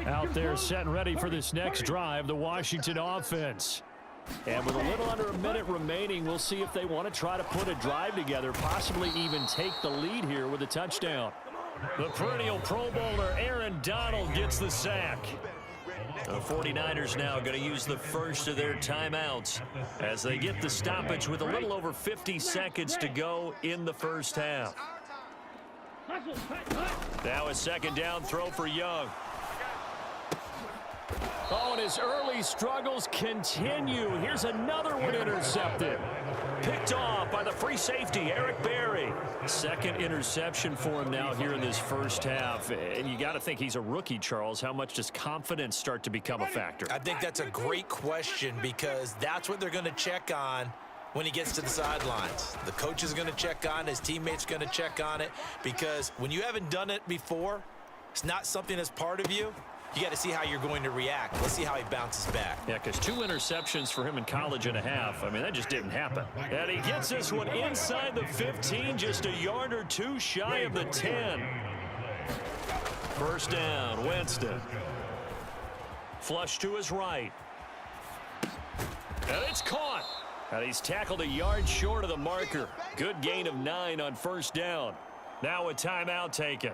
Out there set and ready for this next drive, the Washington offense. And with a little under a minute remaining, we'll see if they want to try to put a drive together, possibly even take the lead here with a touchdown. The perennial Pro Bowler Aaron Donald gets the sack. The 49ers now going to use the first of their timeouts as they get the stoppage with a little over 50 seconds to go in the first half. Now a second down throw for Young. Oh, and his early struggles continue. Here's another one intercepted. Picked off by the free safety, Eric Berry. Second interception for him now here in this first half. And you got to think he's a rookie, Charles. How much does confidence start to become a factor? I think that's a great question because that's what they're going to check on when he gets to the sidelines. The coach is going to check on it. His teammates going to check on it because when you haven't done it before, it's not something that's part of you. You got to see how you're going to react. Let's see how he bounces back. Yeah, because 2 interceptions for him in college and a half. I mean, that just didn't happen. And he gets this one inside the 15, just a yard or two shy of the 10. First down, Winston. Flush to his right. And it's caught. And he's tackled a yard short of the marker. Good gain of 9 on first down. Now a timeout taken.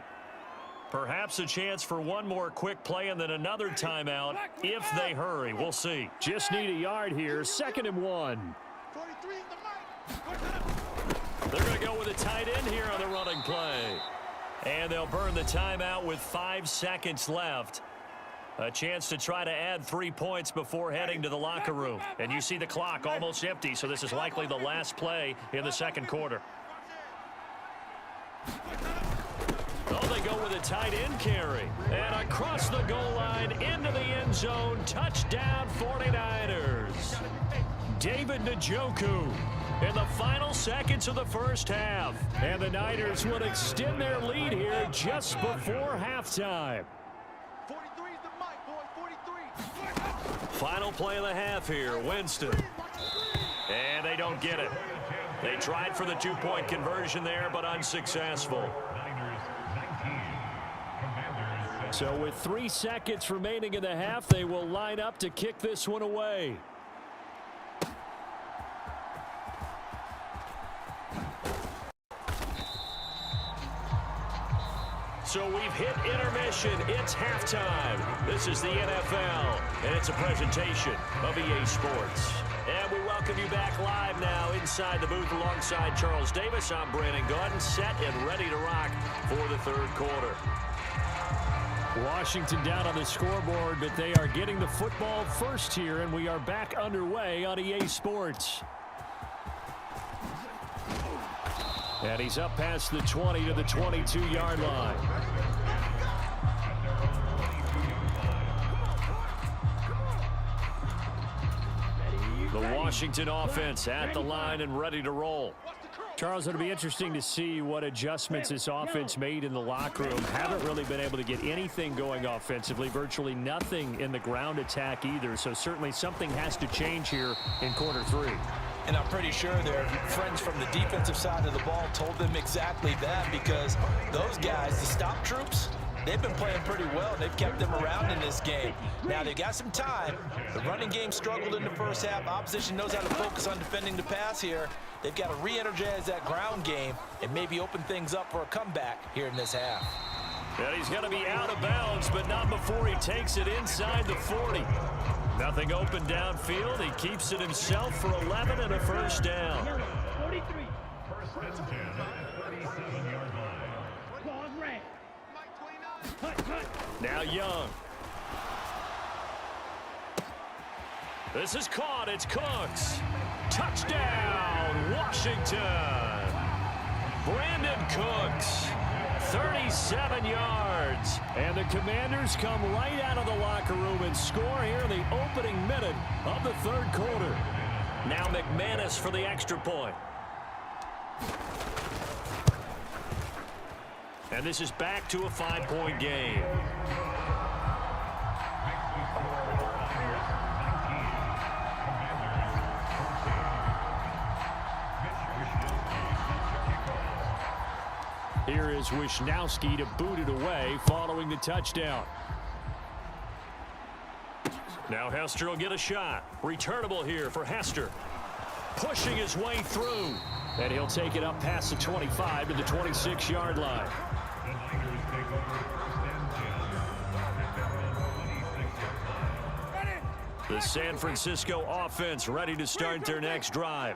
Perhaps a chance for one more quick play and then another timeout if they hurry. We'll see. Just need a yard here. 2nd and 1. They're going to go with a tight end here on the running play. And they'll burn the timeout with 5 seconds left. A chance to try to add 3 points before heading to the locker room. And you see the clock almost empty, so this is likely the last play in the second quarter. Oh, they go with a tight end carry. And across the goal line into the end zone. Touchdown 49ers. David Njoku in the final seconds of the first half. And the Niners would extend their lead here just before halftime. 43's the mic, boy. 43. Final play of the half here. Winston. And they don't get it. They tried for the 2-point conversion there, but unsuccessful. So with 3 seconds remaining in the half, they will line up to kick this one away. So we've hit intermission. It's halftime. This is the NFL, and it's a presentation of EA Sports. And we welcome you back live now inside the booth alongside Charles Davis. I'm Brandon Gordon, set and ready to rock for the third quarter. Washington down on the scoreboard, but they are getting the football first here, and we are back underway on EA Sports. And he's up past the 20 to the 22-yard line. The Washington offense at the line and ready to roll. Charles, it'll be interesting to see what adjustments this offense made in the locker room. Haven't really been able to get anything going offensively, virtually nothing in the ground attack either. So certainly something has to change here in quarter 3. And I'm pretty sure their friends from the defensive side of the ball told them exactly that because those guys, the stop troops, they've been playing pretty well. They've kept them around in this game. Now, they got some time. The running game struggled in the first half. Opposition knows how to focus on defending the pass here. They've got to re-energize that ground game and maybe open things up for a comeback here in this half. And he's going to be out of bounds, but not before he takes it inside the 40. Nothing open downfield. He keeps it himself for 11 and a first down. 43. First and 10 at the 37-yard line. Pause red. Cut. Now Young. This is caught. It's Cooks. Touchdown, Washington. Brandon Cooks, 37 yards. And the Commanders come right out of the locker room and score here in the opening minute of the third quarter. Now McManus for the extra point. And this is back to a 5-point game. Here is Wisnowski to boot it away following the touchdown. Now Hester will get a shot. Returnable here for Hester. Pushing his way through. And he'll take it up past the 25 to the 26-yard line. The San Francisco offense ready to start their next drive.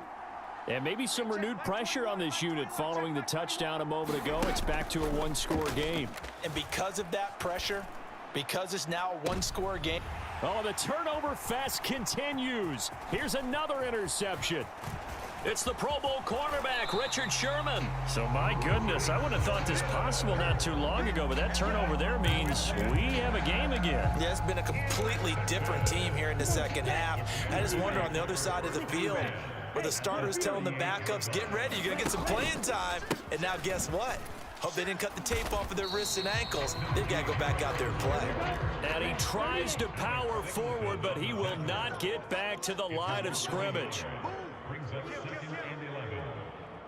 And maybe some renewed pressure on this unit following the touchdown a moment ago. It's back to a one-score game. And because of that pressure, because it's now a one-score game. Oh, the turnover fest continues. Here's another interception. It's the Pro Bowl cornerback, Richard Sherman. So, my goodness, I wouldn't have thought this possible not too long ago, but that turnover there means we have a game again. Yeah, it's been a completely different team here in the second half. I just wonder on the other side of the field, where the starters telling the backups, get ready, you're going to get some playing time. And now guess what? Hope they didn't cut the tape off of their wrists and ankles. They've got to go back out there and play. And he tries to power forward, but he will not get back to the line of scrimmage. Brings up 2nd and 11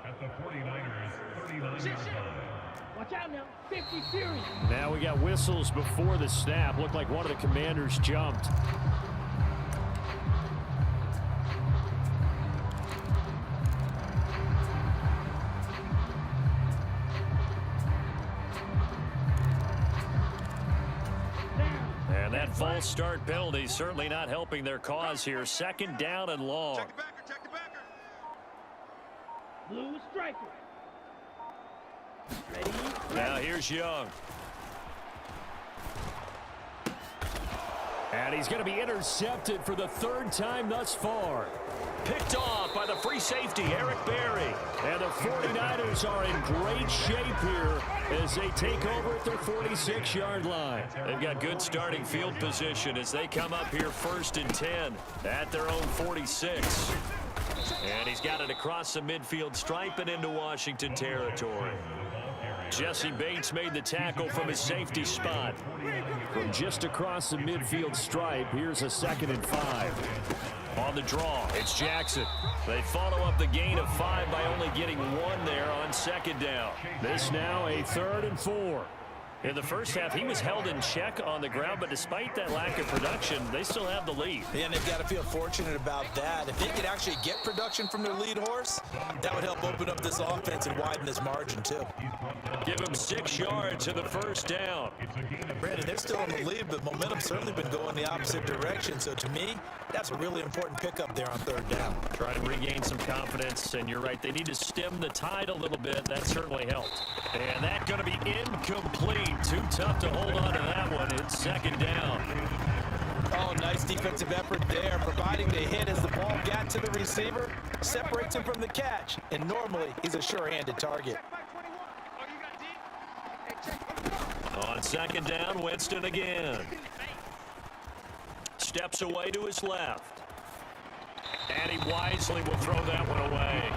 at the 49ers 39-yard line. Watch out now. 50 series. Now we got whistles before the snap. Looked like one of the Commanders jumped. And that false start penalty certainly not helping their cause here. 2nd down and long. Check the backer, check the backer. Blue striker. Now here's Young. And he's going to be intercepted for the 3rd time thus far. Picked off by the free safety, Eric Berry. And the 49ers are in great shape here as they take over at their 46-yard line. They've got good starting field position as they come up here 1st and 10 at their own 46. And he's got it across the midfield stripe and into Washington territory. Jesse Bates made the tackle from his safety spot. From just across the midfield stripe, here's a 2nd and 5. On the draw, it's Jackson. They follow up the gain of 5 by only getting 1 there on 2nd down. This now a 3rd and 4. In the first half, he was held in check on the ground, but despite that lack of production, they still have the lead. Yeah, and they've got to feel fortunate about that. If they could actually get production from their lead horse, that would help open up this offense and widen this margin, too. Give him 6 yards to the 1st down. Brandon, they're still in the lead, but momentum's certainly been going the opposite direction. So, to me, that's a really important pickup there on 3rd down. Try to regain some confidence, and you're right. They need to stem the tide a little bit. That certainly helped. And that's going to be incomplete. Too tough to hold on to that one. It's 2nd down. Oh, nice defensive effort there, providing the hit as the ball got to the receiver, separates him from the catch, and normally he's a sure-handed target. On 2nd down, Winston again. Steps away to his left. And he wisely will throw that one away.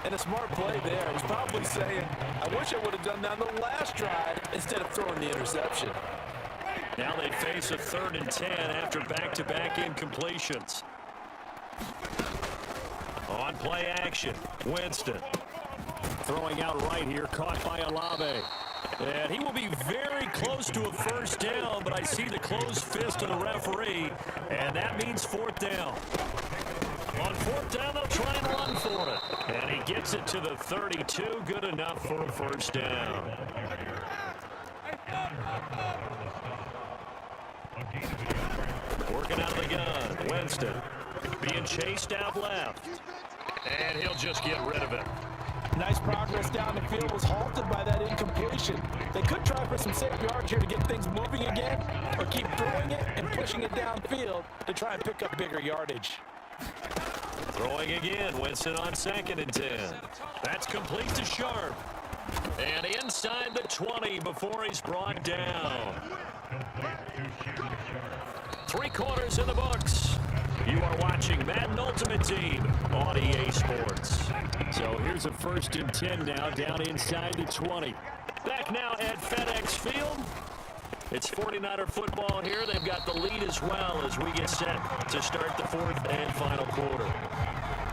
And a smart play there. He's probably saying, I wish I would have done that on the last drive instead of throwing the interception. Now they face a 3rd and 10 after back-to-back incompletions. On play action, Winston. Throwing out right here, caught by Olave. And he will be very close to a 1st down, but I see the closed fist of the referee, and that means 4th down. On 4th down, they'll try and run for it. And he gets it to the 32, good enough for a 1st down. gun. Winston being chased out left. And he'll just get rid of it. Nice progress down the field was halted by that incompletion. They could try for some safe yards here to get things moving again, or keep throwing it and pushing it downfield to try and pick up bigger yardage. Throwing again. Winston on 2nd and 10. That's complete to Sharp. And inside the 20 before he's brought down. 3 quarters in the books. You are watching Madden Ultimate Team on EA Sports. So here's a 1st and 10 now, down inside the 20. Back now at FedEx Field. It's 49er football here. They've got the lead as well as we get set to start the 4th and final quarter.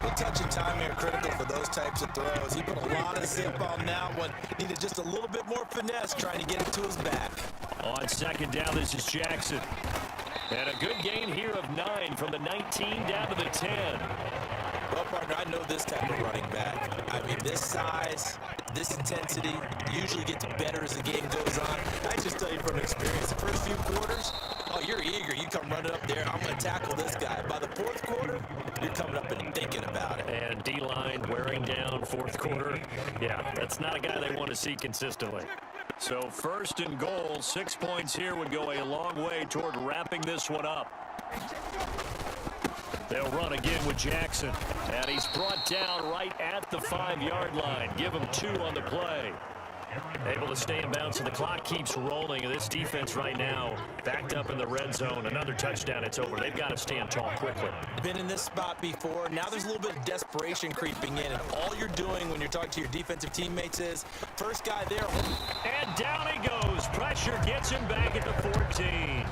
The touch and time here critical for those types of throws. He put a lot of zip on that one. Needed just a little bit more finesse trying to get it to his back. On 2nd down, this is Jackson. And a good gain here of 9 from the 19 down to the 10. Well, partner, I know this type of running back. I mean, this size, this intensity usually gets better as the game goes on. I just tell you from experience, the first few quarters, oh, you're eager. You come running up there, I'm going to tackle this guy. By the 4th quarter, you're coming up and thinking about it. And D-line wearing down 4th quarter. Yeah, that's not a guy they want to see consistently. So 1st and goal, 6 points here would go a long way toward wrapping this one up. They'll run again with Jackson. And he's brought down right at the 5-yard line. Give him 2 on the play. Able to stay in bounds, and the clock keeps rolling. And this defense right now backed up in the red zone. Another touchdown, it's over. They've got to stand tall quickly. Been in this spot before. Now there's a little bit of desperation creeping in. And all you're doing when you're talking to your defensive teammates is, first guy there. And down he goes. Pressure gets him back at the 14.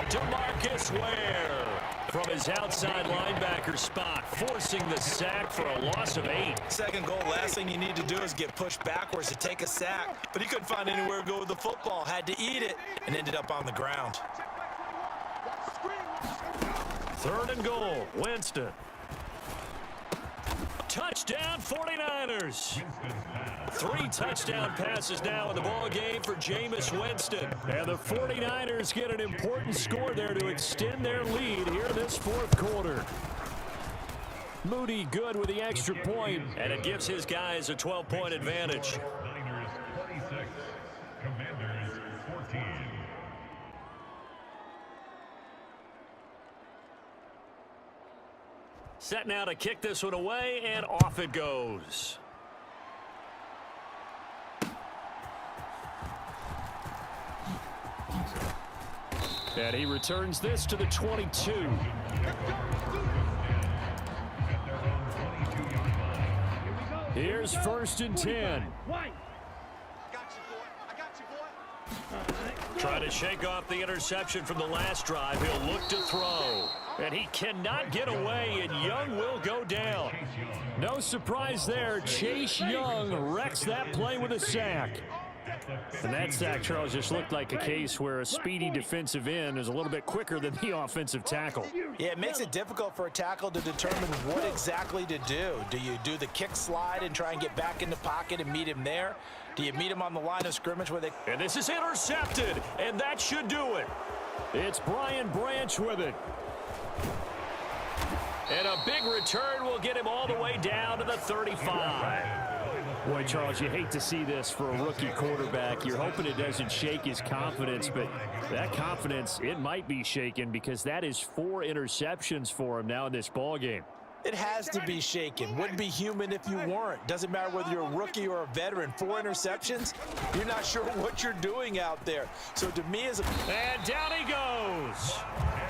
DeMarcus Ware from his outside linebacker spot, forcing the sack for a loss of 8. 2nd goal, last thing you need to do is get pushed backwards to take a sack. But he couldn't find anywhere to go with the football. Had to eat it and ended up on the ground. 3rd and goal, Winston. Touchdown 49ers. 3 touchdown passes now in the ball game for Jameis Winston. And the 49ers get an important score there to extend their lead here in this 4th quarter. Moody good with the extra point. And it gives his guys a 12-point advantage. Niners 46, Commanders 14. Set now to kick this one away, and off it goes. And he returns this to the 22. Here's 1st and 10. Trying to shake off the interception from the last drive. He'll look to throw. And he cannot get away, and Young will go down. No surprise there. Chase Young wrecks that play with a sack. And that sack, Charles, just looked like a case where a speedy defensive end is a little bit quicker than the offensive tackle. Yeah, it makes it difficult for a tackle to determine what exactly to do. Do you do the kick slide and try and get back in the pocket and meet him there? Do you meet him on the line of scrimmage where they... And this is intercepted, and that should do it. It's Brian Branch with it. And a big return will get him all the way down to the 35. Boy, Charles, you hate to see this for a rookie quarterback. You're hoping it doesn't shake his confidence, but that confidence, it might be shaken because that is 4 interceptions for him now in this ballgame. It has to be shaken. Wouldn't be human if you weren't. Doesn't matter whether you're a rookie or a veteran. 4 interceptions, you're not sure what you're doing out there. So to me, as a... And down he goes.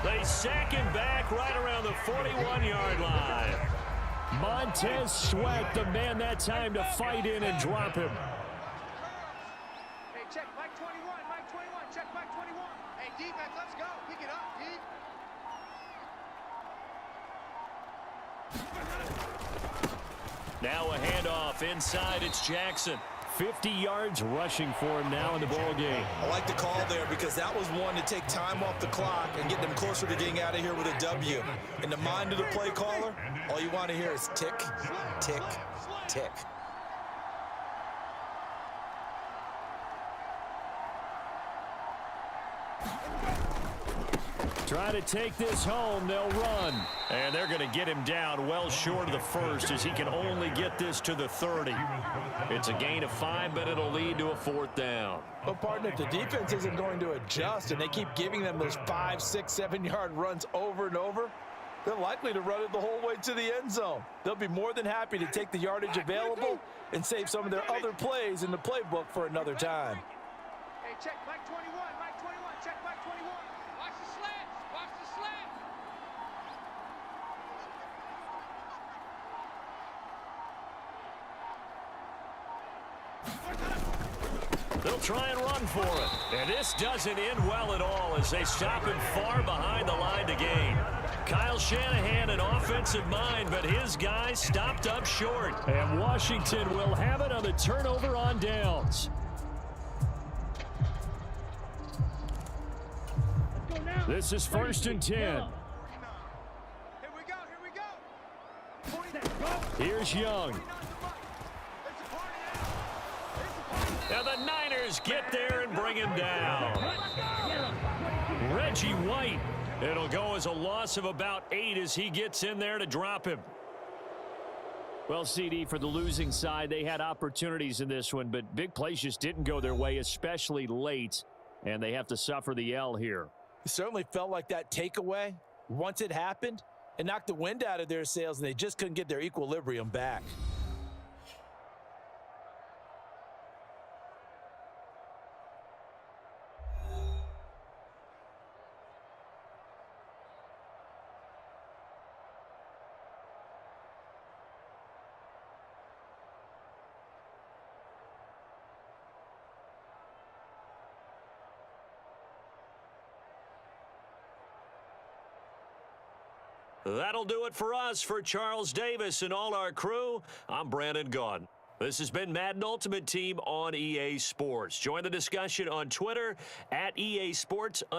They sack him back right around the 41-yard line. Montez Sweat, the man that time to fight in and drop him. Hey, check Mike 21, Mike 21, check Mike 21. Hey, defense, let's go. Pick it up, D. Now a handoff inside. It's Jackson. 50 yards rushing for him now in the ball game. I like the call there because that was one to take time off the clock and get them closer to getting out of here with a W. In the mind of the play caller, all you want to hear is tick, tick, tick. Try to take this home. They'll run. And they're going to get him down well short of the first as he can only get this to the 30. It's a gain of 5, but it'll lead to a 4th down. Well, partner, if the defense isn't going to adjust and they keep giving them those 5, 6, 7-yard runs over and over, they're likely to run it the whole way to the end zone. They'll be more than happy to take the yardage available and save some of their other plays in the playbook for another time. Hey, check Mike 21, Mike 21, check Mike 21. Watch the slants, watch the slant. They'll try and run for it. And this doesn't end well at all as they stop him far behind the line to gain. Kyle Shanahan, an offensive mind, but his guys stopped up short. And Washington will have it on the turnover on downs. This is 1st and 10. Here we go. Here's Young. And the Niners get there and bring him down. Reggie White. It'll go as a loss of about 8 as he gets in there to drop him. Well, CD, for the losing side, they had opportunities in this one, but big plays just didn't go their way, especially late, and they have to suffer the L here. It certainly felt like that takeaway, once it happened, it knocked the wind out of their sails, and they just couldn't get their equilibrium back. That'll do it for us. For Charles Davis and all our crew, I'm Brandon Gaudin. This has been Madden Ultimate Team on EA Sports. Join the discussion on Twitter at EA Sports_MUT.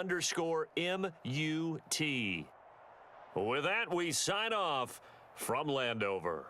With that, we sign off from Landover.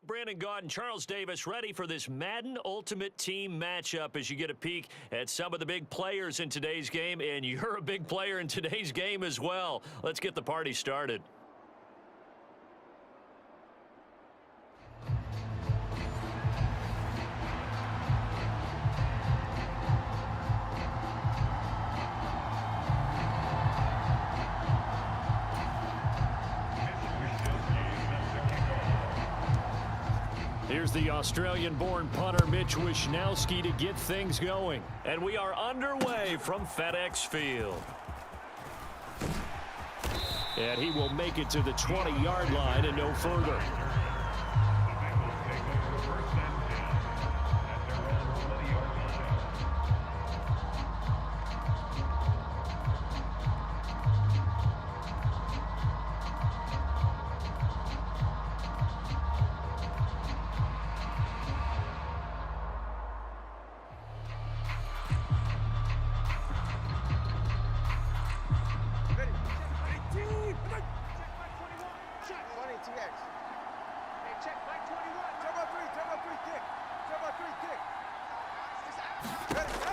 Brandon Gaudin, Charles Davis ready for this Madden Ultimate Team matchup as you get a peek at some of the big players in today's game, and you're a big player in today's game as well. Let's get the party started. Here's the Australian-born punter Mitch Wishnowsky to get things going. And we are underway from FedEx Field. And he will make it to the 20-yard line and no further.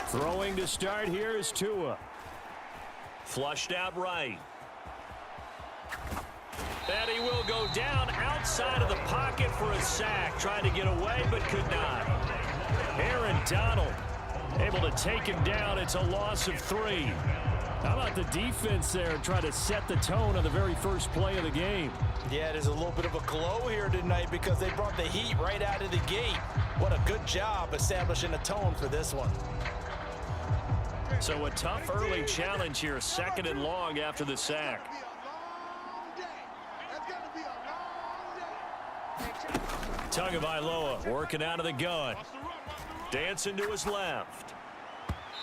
Throwing to start here is Tua. Flushed out right. And he will go down outside of the pocket for a sack. Trying to get away, but could not. Aaron Donald able to take him down. It's a loss of 3. How about the defense there trying to set the tone on the very first play of the game? Yeah, there's a little bit of a glow here tonight because they brought the heat right out of the gate. What a good job establishing a tone for this one. So a tough early challenge here, 2nd and long after the sack. Tagovailoa working out of the gun. Dancing to his left.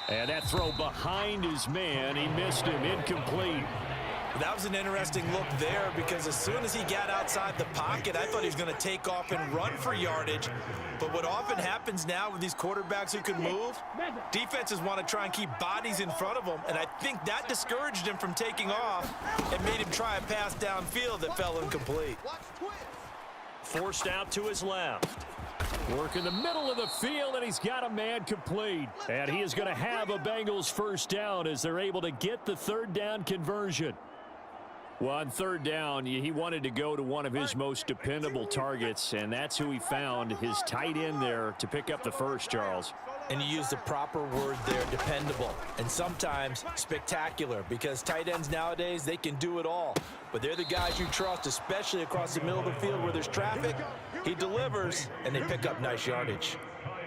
And that throw behind his man, he missed him, incomplete. That was an interesting look there because as soon as he got outside the pocket, I thought he was going to take off and run for yardage. But what often happens now with these quarterbacks who can move, defenses want to try and keep bodies in front of them, and I think that discouraged him from taking off and made him try a pass downfield that fell incomplete. Forced out to his left. Work in the middle of the field, and he's got a man complete. And he is going to have a Bengals first down as they're able to get the 3rd down conversion. Well, on 3rd down, he wanted to go to one of his most dependable targets, and that's who he found, his tight end there, to pick up the first, Charles. And you use the proper word there, dependable, and sometimes spectacular, because tight ends nowadays, they can do it all. But they're the guys you trust, especially across the middle of the field where there's traffic. He delivers, and they pick up nice yardage.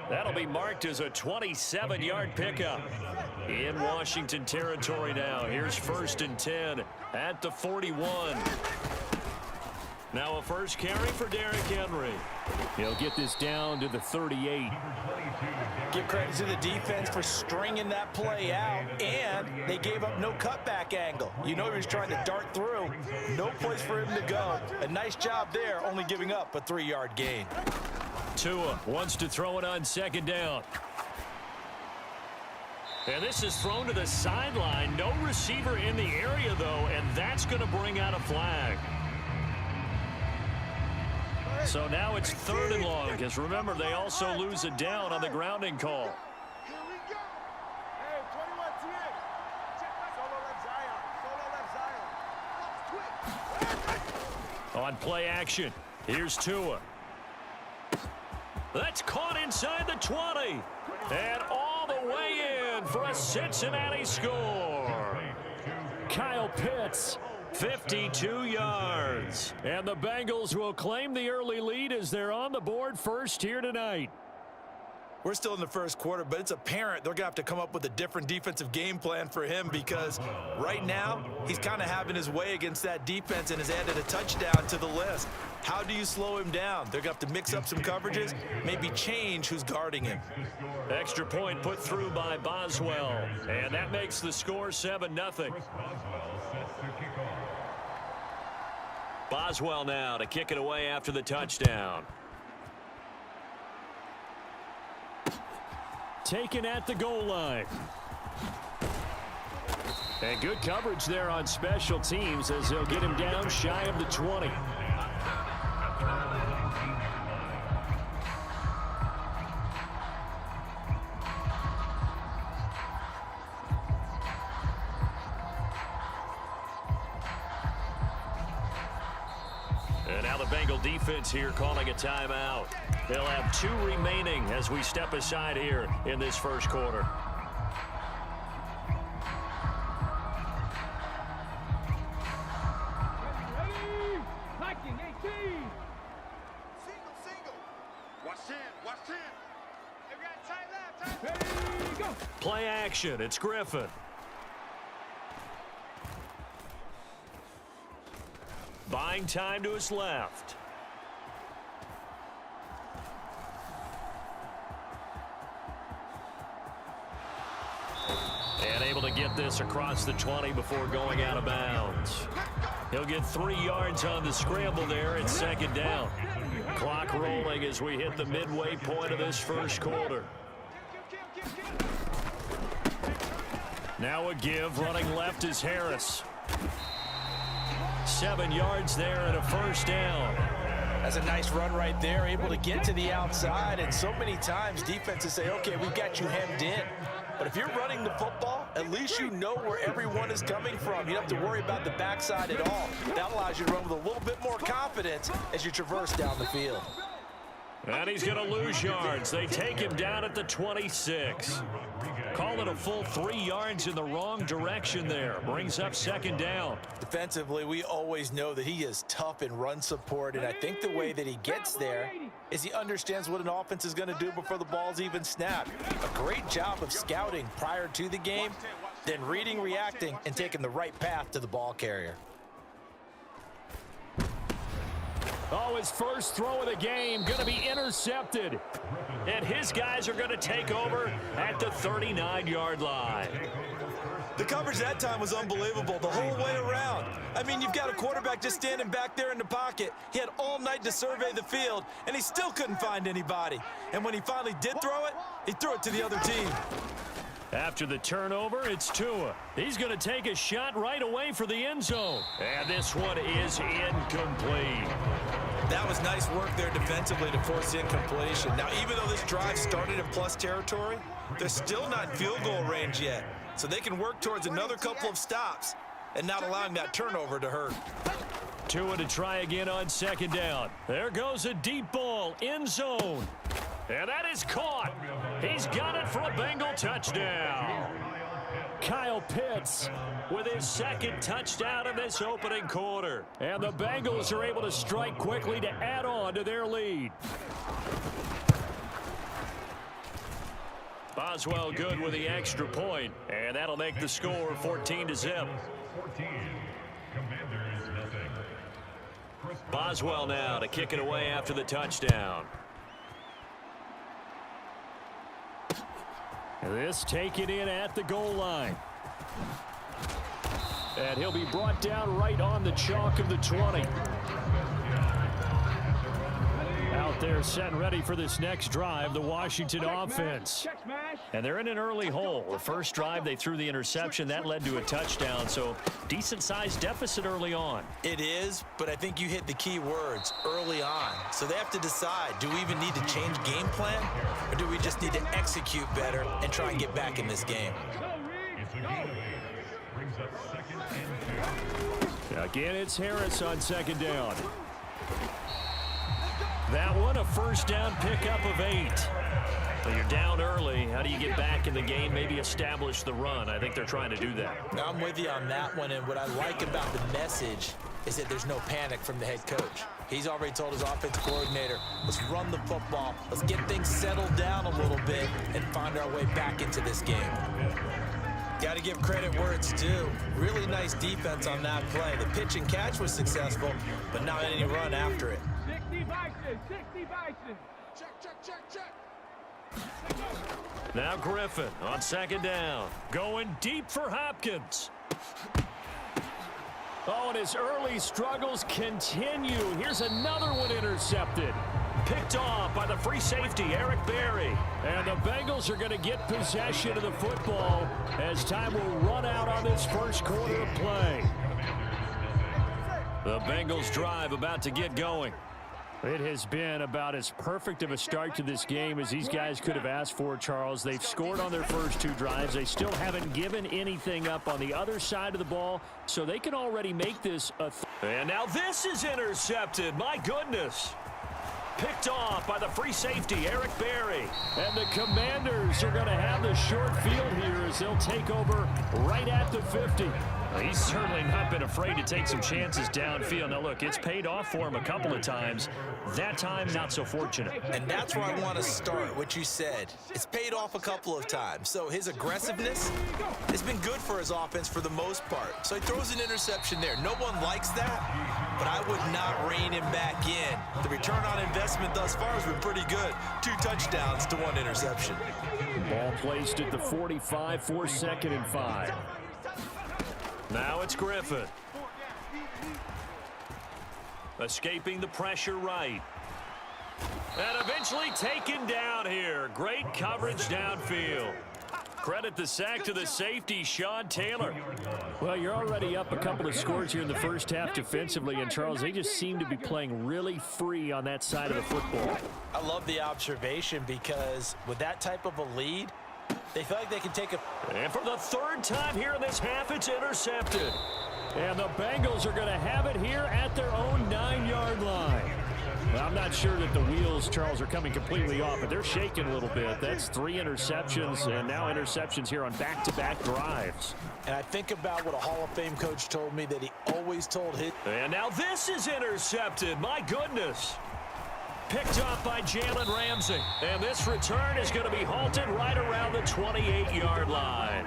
That'll be marked as a 27-yard pickup. In Washington territory now. Here's 1st and 10 at the 41. Now a first carry for Derrick Henry. He'll get this down to the 38. Give credit to the defense for stringing that play out, and they gave up no cutback angle. You know he was trying to dart through. No place for him to go. A nice job there, only giving up a 3-yard gain. Tua wants to throw it on 2nd down. And this is thrown to the sideline. No receiver in the area, though, and that's going to bring out a flag. So now it's 3rd and long, because remember, they also lose a down on the grounding call. On play action, here's Tua. That's caught inside the 20. And all the way in for a Cincinnati score. Kyle Pitts, 52 yards. and the Bengals will claim the early lead as they're on the board first here tonight. We're still in the first quarter, but it's apparent they're going to have to come up with a different defensive game plan for him because right now he's kind of having his way against that defense and has added a touchdown to the list. How do you slow him down? They're going to have to mix up some coverages, maybe change who's guarding him. Extra point put through by Boswell, and that makes the score 7-0. Boswell now to kick it away after the touchdown. Taken at the goal line. And good coverage there on special teams as they'll get him down shy of the 20. And now the Bengal defense here calling a timeout. They'll have 2 remaining as we step aside here in this first quarter. Play action. It's Griffin. Buying time to his left. And able to get this across the 20 before going out of bounds. He'll get 3 yards on the scramble there. It's second down. Clock rolling as we hit the midway point of this first quarter. Now a give. Running left is Harris. 7 yards there and a first down. That's a nice run right there, able to get to the outside. And so many times defenses say, okay, we've got you hemmed in. But if you're running the football, at least you know where everyone is coming from. You don't have to worry about the backside at all. That allows you to run with a little bit more confidence as you traverse down the field. And he's going to lose yards. They take him down at the 26. Call it a full 3 yards in the wrong direction there. Brings up second down. Defensively, we always know that he is tough in run support, and I think the way that he gets there is he understands what an offense is going to do before the ball's even snapped. A great job of scouting prior to the game, then reading, reacting, and taking the right path to the ball carrier. Oh, his first throw of the game going to be intercepted. And his guys are going to take over at the 39-yard line. The coverage that time was unbelievable the whole way around. I mean, you've got a quarterback just standing back there in the pocket. He had all night to survey the field, and he still couldn't find anybody. And when he finally did throw it, he threw it to the other team. After the turnover, it's Tua. He's going to take a shot right away for the end zone. And this one is incomplete. That was nice work there defensively to force incompletion. Now, even though this drive started in plus territory, they're still not in field goal range yet. So they can work towards another couple of stops and not allowing that turnover to hurt. Tua to try again on second down. There goes a deep ball, end zone. And that is caught. He's got it for a Bengal touchdown. Kyle Pitts with his second touchdown in this opening quarter. And the Bengals are able to strike quickly to add on to their lead. Boswell good with the extra point, and that'll make the score 14-0. 14. Commanders nothing. Boswell now to kick it away after the touchdown. This taken in at the goal line. And he'll be brought down right on the chalk of the 20. Out there set and ready for this next drive, the Washington offense. And they're in an early hole. The first drive, they threw the interception. That led to a touchdown, so decent-sized deficit early on. It is, but I think you hit the key words, early on. So they have to decide, do we even need to change game plan, or do we just need to execute better and try and get back in this game? Again, it's Harris on second down. That one, a first down pickup of 8. Well, you're down early. How do you get back in the game, maybe establish the run? I think they're trying to do that. Now, I'm with you on that one, and what I like about the message is that there's no panic from the head coach. He's already told his offensive coordinator, let's run the football, let's get things settled down a little bit and find our way back into this game. Got to give credit where it's due. Really nice defense on that play. The pitch and catch was successful, but not any run after it. 60 Bison. Check. Now Griffin on second down. Going deep for Hopkins. Oh, and his early struggles continue. Here's another one intercepted. Picked off by the free safety, Eric Berry. And the Bengals are going to get possession of the football as time will run out on this first quarter of play. The Bengals drive about to get going. It has been about as perfect of a start to this game as these guys could have asked for, Charles. They've scored on their first 2 drives. They still haven't given anything up on the other side of the ball, so they can already make this a... And now this is intercepted. My goodness. Picked off by the free safety, Eric Berry. And the Commanders are going to have the short field here as they'll take over right at the 50. He's certainly not been afraid to take some chances downfield. Now, look, it's paid off for him a couple of times. That time, not so fortunate. And that's where I want to start, what you said. It's paid off a couple of times. So his aggressiveness has been good for his offense for the most part. So he throws an interception there. No one likes that, but I would not rein him back in. The return on investment thus far has been pretty good. 2 touchdowns to 1 interception. Ball placed at the 45 for 2nd and 5. Now it's Griffin. Escaping the pressure right. And eventually taken down here. Great coverage downfield. Credit the sack to the safety, Sean Taylor. Well, you're already up a couple of scores here in the first half defensively, and Charles, they just seem to be playing really free on that side of the football. I love the observation because with that type of a lead, they feel like they can take a... And for the 3rd time here in this half, it's intercepted. And the Bengals are going to have it here at their own 9-yard line. Well, I'm not sure that the wheels, Charles, are coming completely off, but they're shaking a little bit. That's 3 interceptions, and now interceptions here on back-to-back drives. And I think about what a Hall of Fame coach told me that he always told his... And now this is intercepted. My goodness. Picked off by Jalen Ramsey. And this return is going to be halted right around the 28-yard line.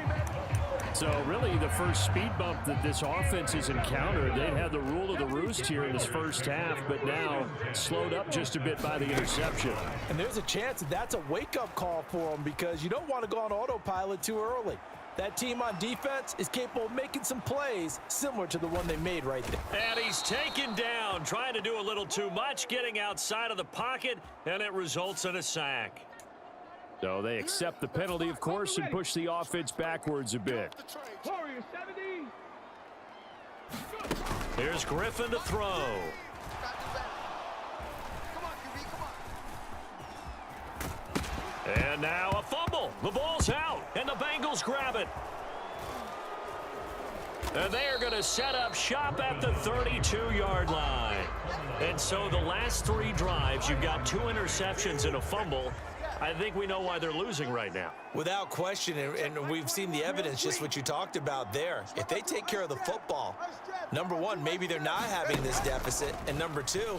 So really the first speed bump that this offense has encountered, they've had the rule of the roost here in this first half, but now slowed up just a bit by the interception. And there's a chance that that's a wake-up call for them because you don't want to go on autopilot too early. That team on defense is capable of making some plays similar to the one they made right there. And he's taken down, trying to do a little too much, getting outside of the pocket, and it results in a sack. So they accept the penalty, of course, and push the offense backwards a bit. Here's Griffin to throw. And now a fumble. The ball's out, and the Bengals grab it. And they are going to set up shop at the 32-yard line. And so the last 3 drives, you've got 2 interceptions and a fumble. I think we know why they're losing right now. Without question, and we've seen the evidence, just what you talked about there. If they take care of the football, number 1, maybe they're not having this deficit, and number 2,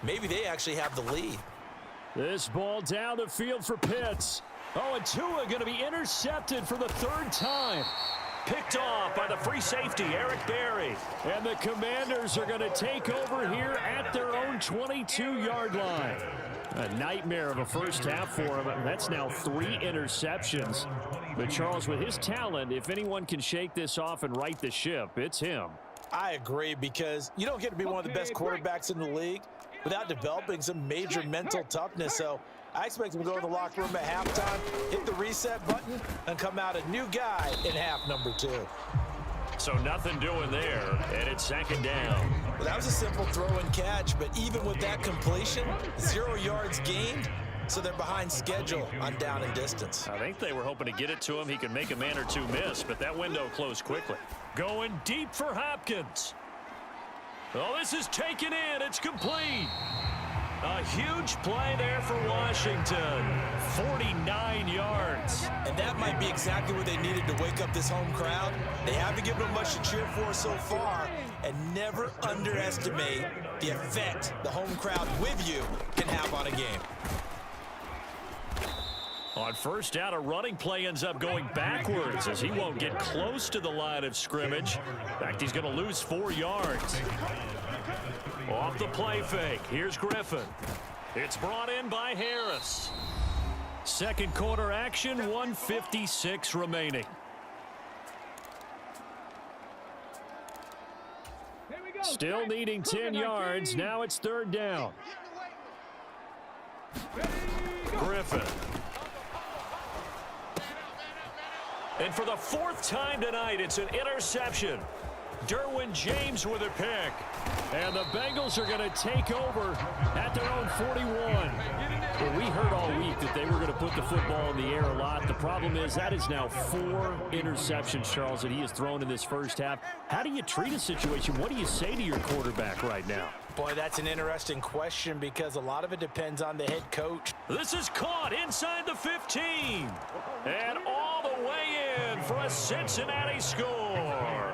maybe they actually have the lead. This ball down the field for Pitts. Oh, and Tua going to be intercepted for the 3rd time. Picked off by the free safety, Eric Berry. And the Commanders are going to take over here at their own 22-yard line. A nightmare of a first half for him. That's now 3 interceptions. But Charles, with his talent, if anyone can shake this off and right the ship, it's him. I agree, because you don't get to be one of the best quarterbacks in the league without developing some major mental toughness. So I expect him to go in the locker room at halftime, hit the reset button, and come out a new guy in half number 2. So nothing doing there, and it's 2nd down. Well, that was a simple throw and catch, but even with that completion, 0 yards gained, so they're behind schedule on down and distance. I think they were hoping to get it to him. He could make a man or 2 miss, but that window closed quickly. Going deep for Hopkins. Oh, this is taken in. It's complete. A huge play there for Washington. 49 yards. And that might be exactly what they needed to wake up this home crowd. They haven't given them much to cheer for so far. And never underestimate the effect the home crowd with you can have on a game. On 1st down, a running play ends up going backwards as he won't get close to the line of scrimmage. In fact, he's going to lose 4 yards. Off the play fake. Here's Griffin. It's brought in by Harris. 2nd quarter action, 1:56 remaining. Still needing 10 yards. Now it's 3rd down. Griffin. And for the 4th time tonight, it's an interception. Derwin James with a pick. And the Bengals are going to take over at their own 41. Well, we heard all week that they were going to put the football in the air a lot. The problem is that is now 4 interceptions, Charles, that he has thrown in this first half. How do you treat a situation? What do you say to your quarterback right now? Boy, that's an interesting question because a lot of it depends on the head coach. This is caught inside the 15. And all the way in for a Cincinnati score.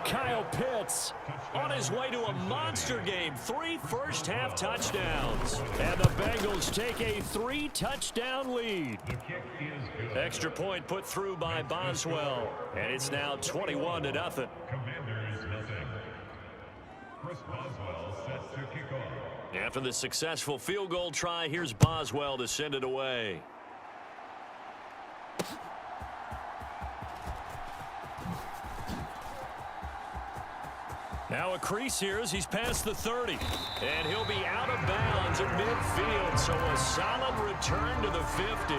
Kyle Pitts on his way to a monster game. 3 first-half touchdowns. And the Bengals take a 3-touchdown lead. Extra point put through by Boswell. And it's now 21-0. Commanders nothing. Chris Boswell set to kick off. After the successful field goal try, here's Boswell to send it away. Now a crease here as he's past the 30. And he'll be out of bounds at midfield, so a solid return to the 50.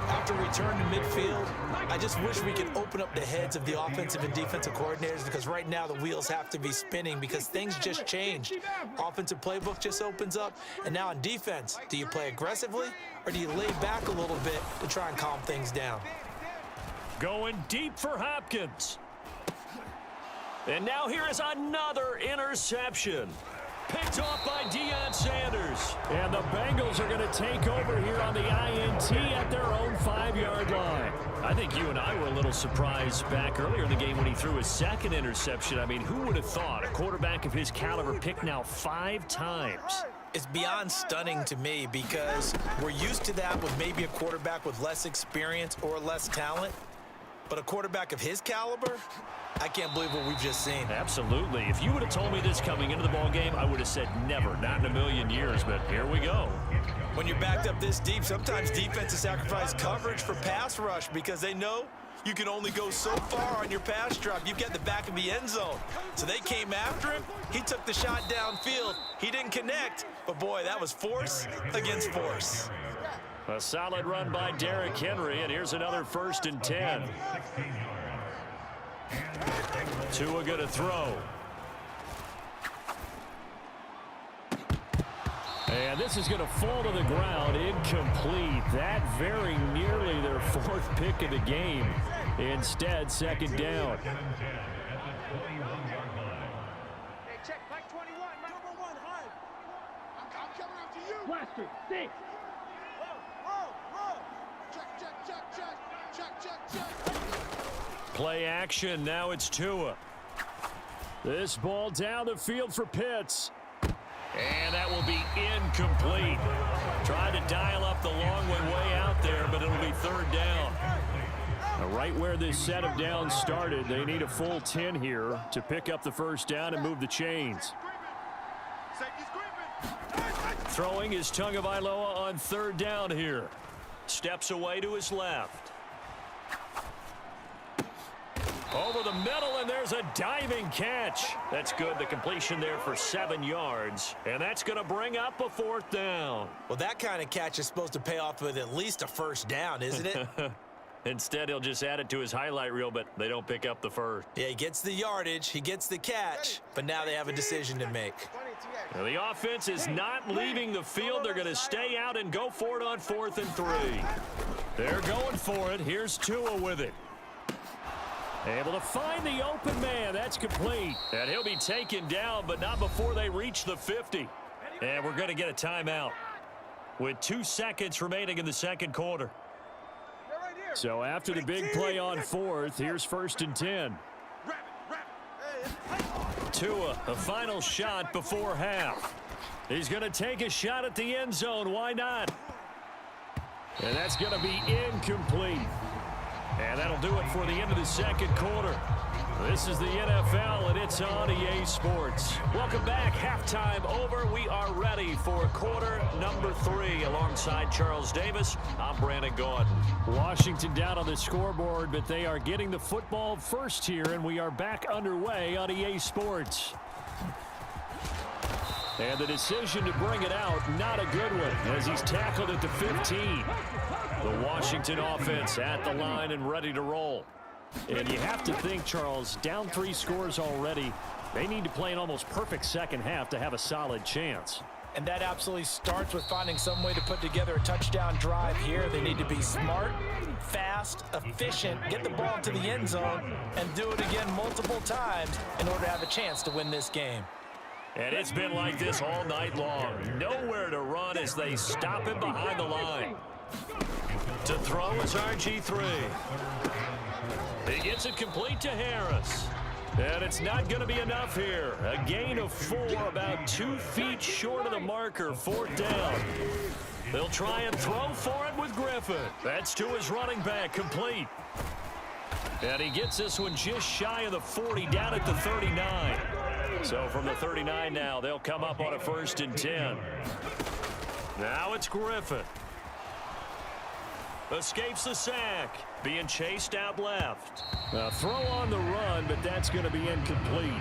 After return to midfield, I just wish we could open up the heads of the offensive and defensive coordinators because right now the wheels have to be spinning because things just changed. Offensive playbook just opens up, and now on defense, do you play aggressively or do you lay back a little bit to try and calm things down? Going deep for Hopkins. And now here is another interception. Picked off by Deion Sanders. And the Bengals are going to take over here on the INT at their own 5-yard line. I think you and I were a little surprised back earlier in the game when he threw his second interception. I mean, who would have thought a quarterback of his caliber picked now 5 times? It's beyond stunning to me because we're used to that with maybe a quarterback with less experience or less talent. But a quarterback of his caliber, I can't believe what we've just seen. Absolutely. If you would have told me this coming into the ball game, I would have said never, not in a million years, but here we go. When you're backed up this deep, sometimes defenses sacrifice coverage for pass rush because they know you can only go so far on your pass drop. You've got the back of the end zone. So they came after him. He took the shot downfield. He didn't connect, but boy, that was force against force. A solid run by Derrick Henry, and here's another 1st and 10. Tua going to throw. And this is going to fall to the ground, incomplete. That very nearly their 4th pick of the game. Instead, 2nd down. Hey, check, Mike 21, Mike. Number 1, hide. I'm coming after you. Blaster, 6. Play action, now it's Tua. This ball down the field for Pitts. And that will be incomplete. Tried to dial up the long one way out there, but it'll be 3rd down. Now, right where this set of downs started, they need a full 10 here to pick up the 1st down and move the chains. Throwing is Tagovailoa on 3rd down here. Steps away to his left. Over the middle, and there's a diving catch. That's good. The completion there for 7 yards. And that's going to bring up a 4th down. Well, that kind of catch is supposed to pay off with at least a 1st down, isn't it? Instead, he'll just add it to his highlight reel, but they don't pick up the 1st. Yeah, he gets the yardage, he gets the catch, but now they have a decision to make. Now, the offense is not leaving the field. They're going to stay out and go for it on 4th and 3. They're going for it. Here's Tua with it. Able to find the open man. That's complete. And he'll be taken down, but not before they reach the 50. And we're going to get a timeout with 2 seconds remaining in the 2nd quarter. So after the big play on 4th, here's 1st and 10. Tua, a final shot before half. He's going to take a shot at the end zone. Why not? And that's going to be incomplete. And that'll do it for the end of the 2nd quarter. This is the NFL, and it's on EA Sports. Welcome back. Halftime over. We are ready for quarter number 3. Alongside Charles Davis, I'm Brandon Gordon. Washington down on the scoreboard, but they are getting the football first here, and we are back underway on EA Sports. And the decision to bring it out, not a good one, as he's tackled at the 15. The Washington offense at the line and ready to roll. And you have to think, Charles, down 3 scores already. They need to play an almost perfect second half to have a solid chance. And that absolutely starts with finding some way to put together a touchdown drive here. They need to be smart, fast, efficient, get the ball to the end zone, and do it again multiple times in order to have a chance to win this game. And it's been like this all night long. Nowhere to run as they stop him behind the line. To throw is RG3. He gets it complete to Harris. And it's not going to be enough here. A gain of 4, about 2 feet short of the marker, 4th down. They'll try and throw for it with Griffin. That's to his running back, complete. And he gets this one just shy of the 40, down at the 39. So from the 39 now, they'll come up on a 1st and 10. Now it's Griffin. Escapes the sack. Being chased out left. A throw on the run, but that's going to be incomplete.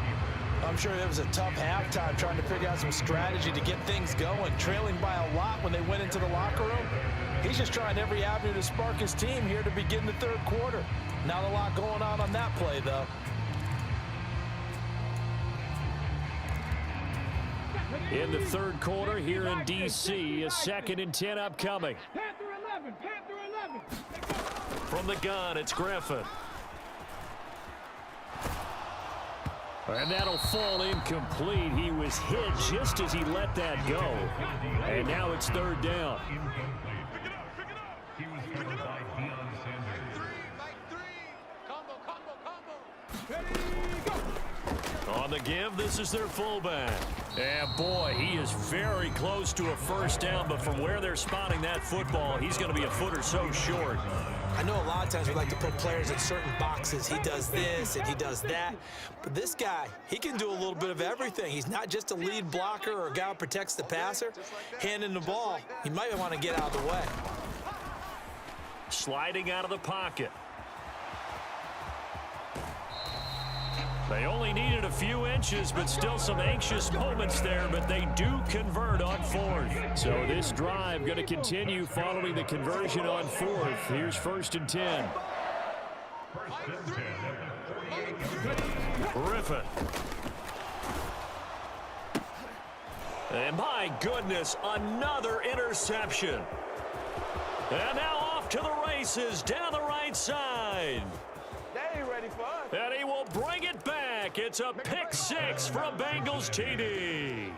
I'm sure it was a tough halftime trying to figure out some strategy to get things going, trailing by a lot when they went into the locker room. He's just trying every avenue to spark his team here to begin the 3rd quarter. Not a lot going on that play, though. In the 3rd quarter here in D.C., a 2nd and 10 upcoming. Panther 11, Panther 11. From the gun, it's Griffin. And that'll fall incomplete. He was hit just as he let that go. And now it's 3rd down. He was covered by Deion Sanders. On the give, this is their fullback. And boy, he is very close to a 1st down, but from where they're spotting that football, he's going to be a foot or so short. I know a lot of times we like to put players in certain boxes. He does this and he does that. But this guy, he can do a little bit of everything. He's not just a lead blocker or a guy who protects the passer. Handing the ball, he might want to get out of the way. Sliding out of the pocket. They only needed a few inches, but still some anxious moments there, but they do convert on 4th. So this drive going to continue following the conversion on 4th. Here's 1st and 10. Griffin. And my goodness, another interception. And now off to the races down the right side. They ain't ready for us. And he will bring it back. It's a pick 6 from Bengals TD.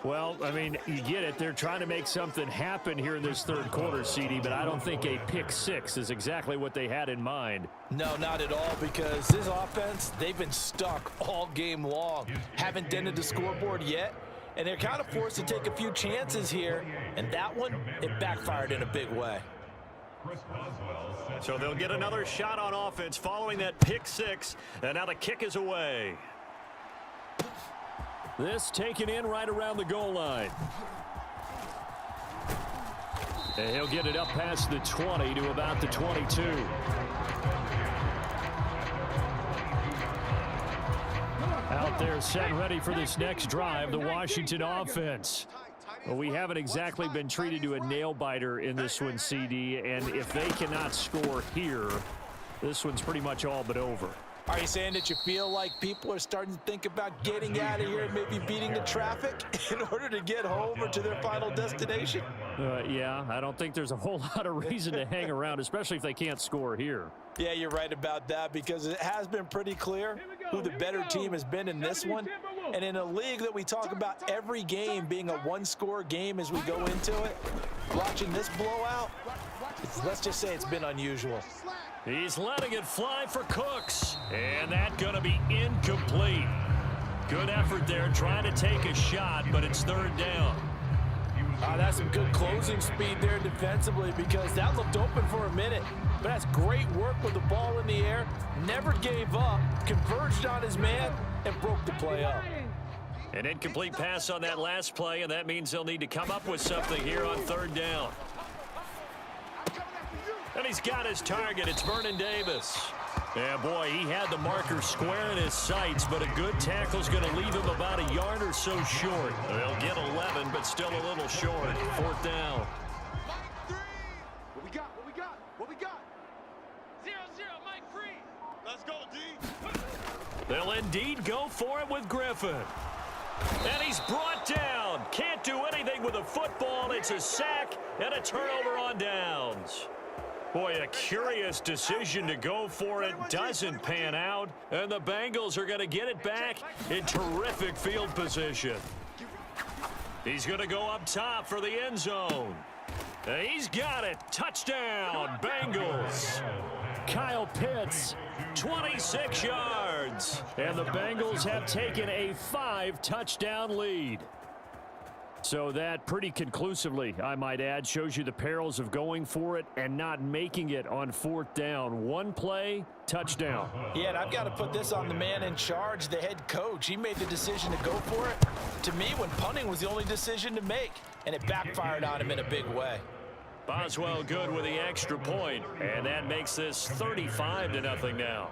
Well, I mean, you get it. They're trying to make something happen here in this 3rd quarter, CD, but I don't think a pick 6 is exactly what they had in mind. No, not at all, because this offense, they've been stuck all game long. Haven't dented the scoreboard yet, and they're kind of forced to take a few chances here, and that one, it backfired in a big way. So they'll get another shot on offense following that pick 6, and now the kick is away. This taken in right around the goal line. And he'll get it up past the 20 to about the 22. Out there set ready for this next drive, the Washington offense. Well, we haven't exactly been treated to a nail-biter in this one, CD, and if they cannot score here, this one's pretty much all but over. Are you saying that you feel like people are starting to think about getting out of here and maybe beating the traffic in order to get home or to their final destination? Yeah, I don't think there's a whole lot of reason to hang around, especially if they can't score here. Yeah, you're right about that, because it has been pretty clear who the better team has been in this one. And in a league that we talk about every game being a one-score game as we go into it, watching this blowout, let's just say it's been unusual. He's letting it fly for Cooks, and that's going to be incomplete. Good effort there, trying to take a shot, but it's 3rd down. That's some good closing speed there defensively, because that looked open for a minute. But that's great work with the ball in the air. Never gave up, converged on his man, and broke the play up. An incomplete pass on that last play, and that means they'll need to come up with something here on 3rd down. And he's got his target. It's Vernon Davis. Yeah, boy, he had the marker square in his sights, but a good tackle's going to leave him about a yard or so short. They'll get 11, but still a little short. 4th down. What we got? What we got? What we got? 0-0, Mike free. indeed go for it with Griffin. And he's brought down. Can't do anything with a football. It's a sack and a turnover on downs. Boy, a curious decision to go for it. Doesn't pan out. And the Bengals are going to get it back in terrific field position. He's going to go up top for the end zone. He's got it. Touchdown, Bengals. Kyle Pitts, 26 yards. And the Bengals have taken a 5-touchdown lead. So that pretty conclusively, I might add, shows you the perils of going for it and not making it on 4th down. One play, touchdown. Yeah, and I've got to put this on the man in charge, the head coach. He made the decision to go for it. To me, when punting was the only decision to make, and it backfired on him in a big way. Boswell good with the extra point, and that makes this 35-0 now.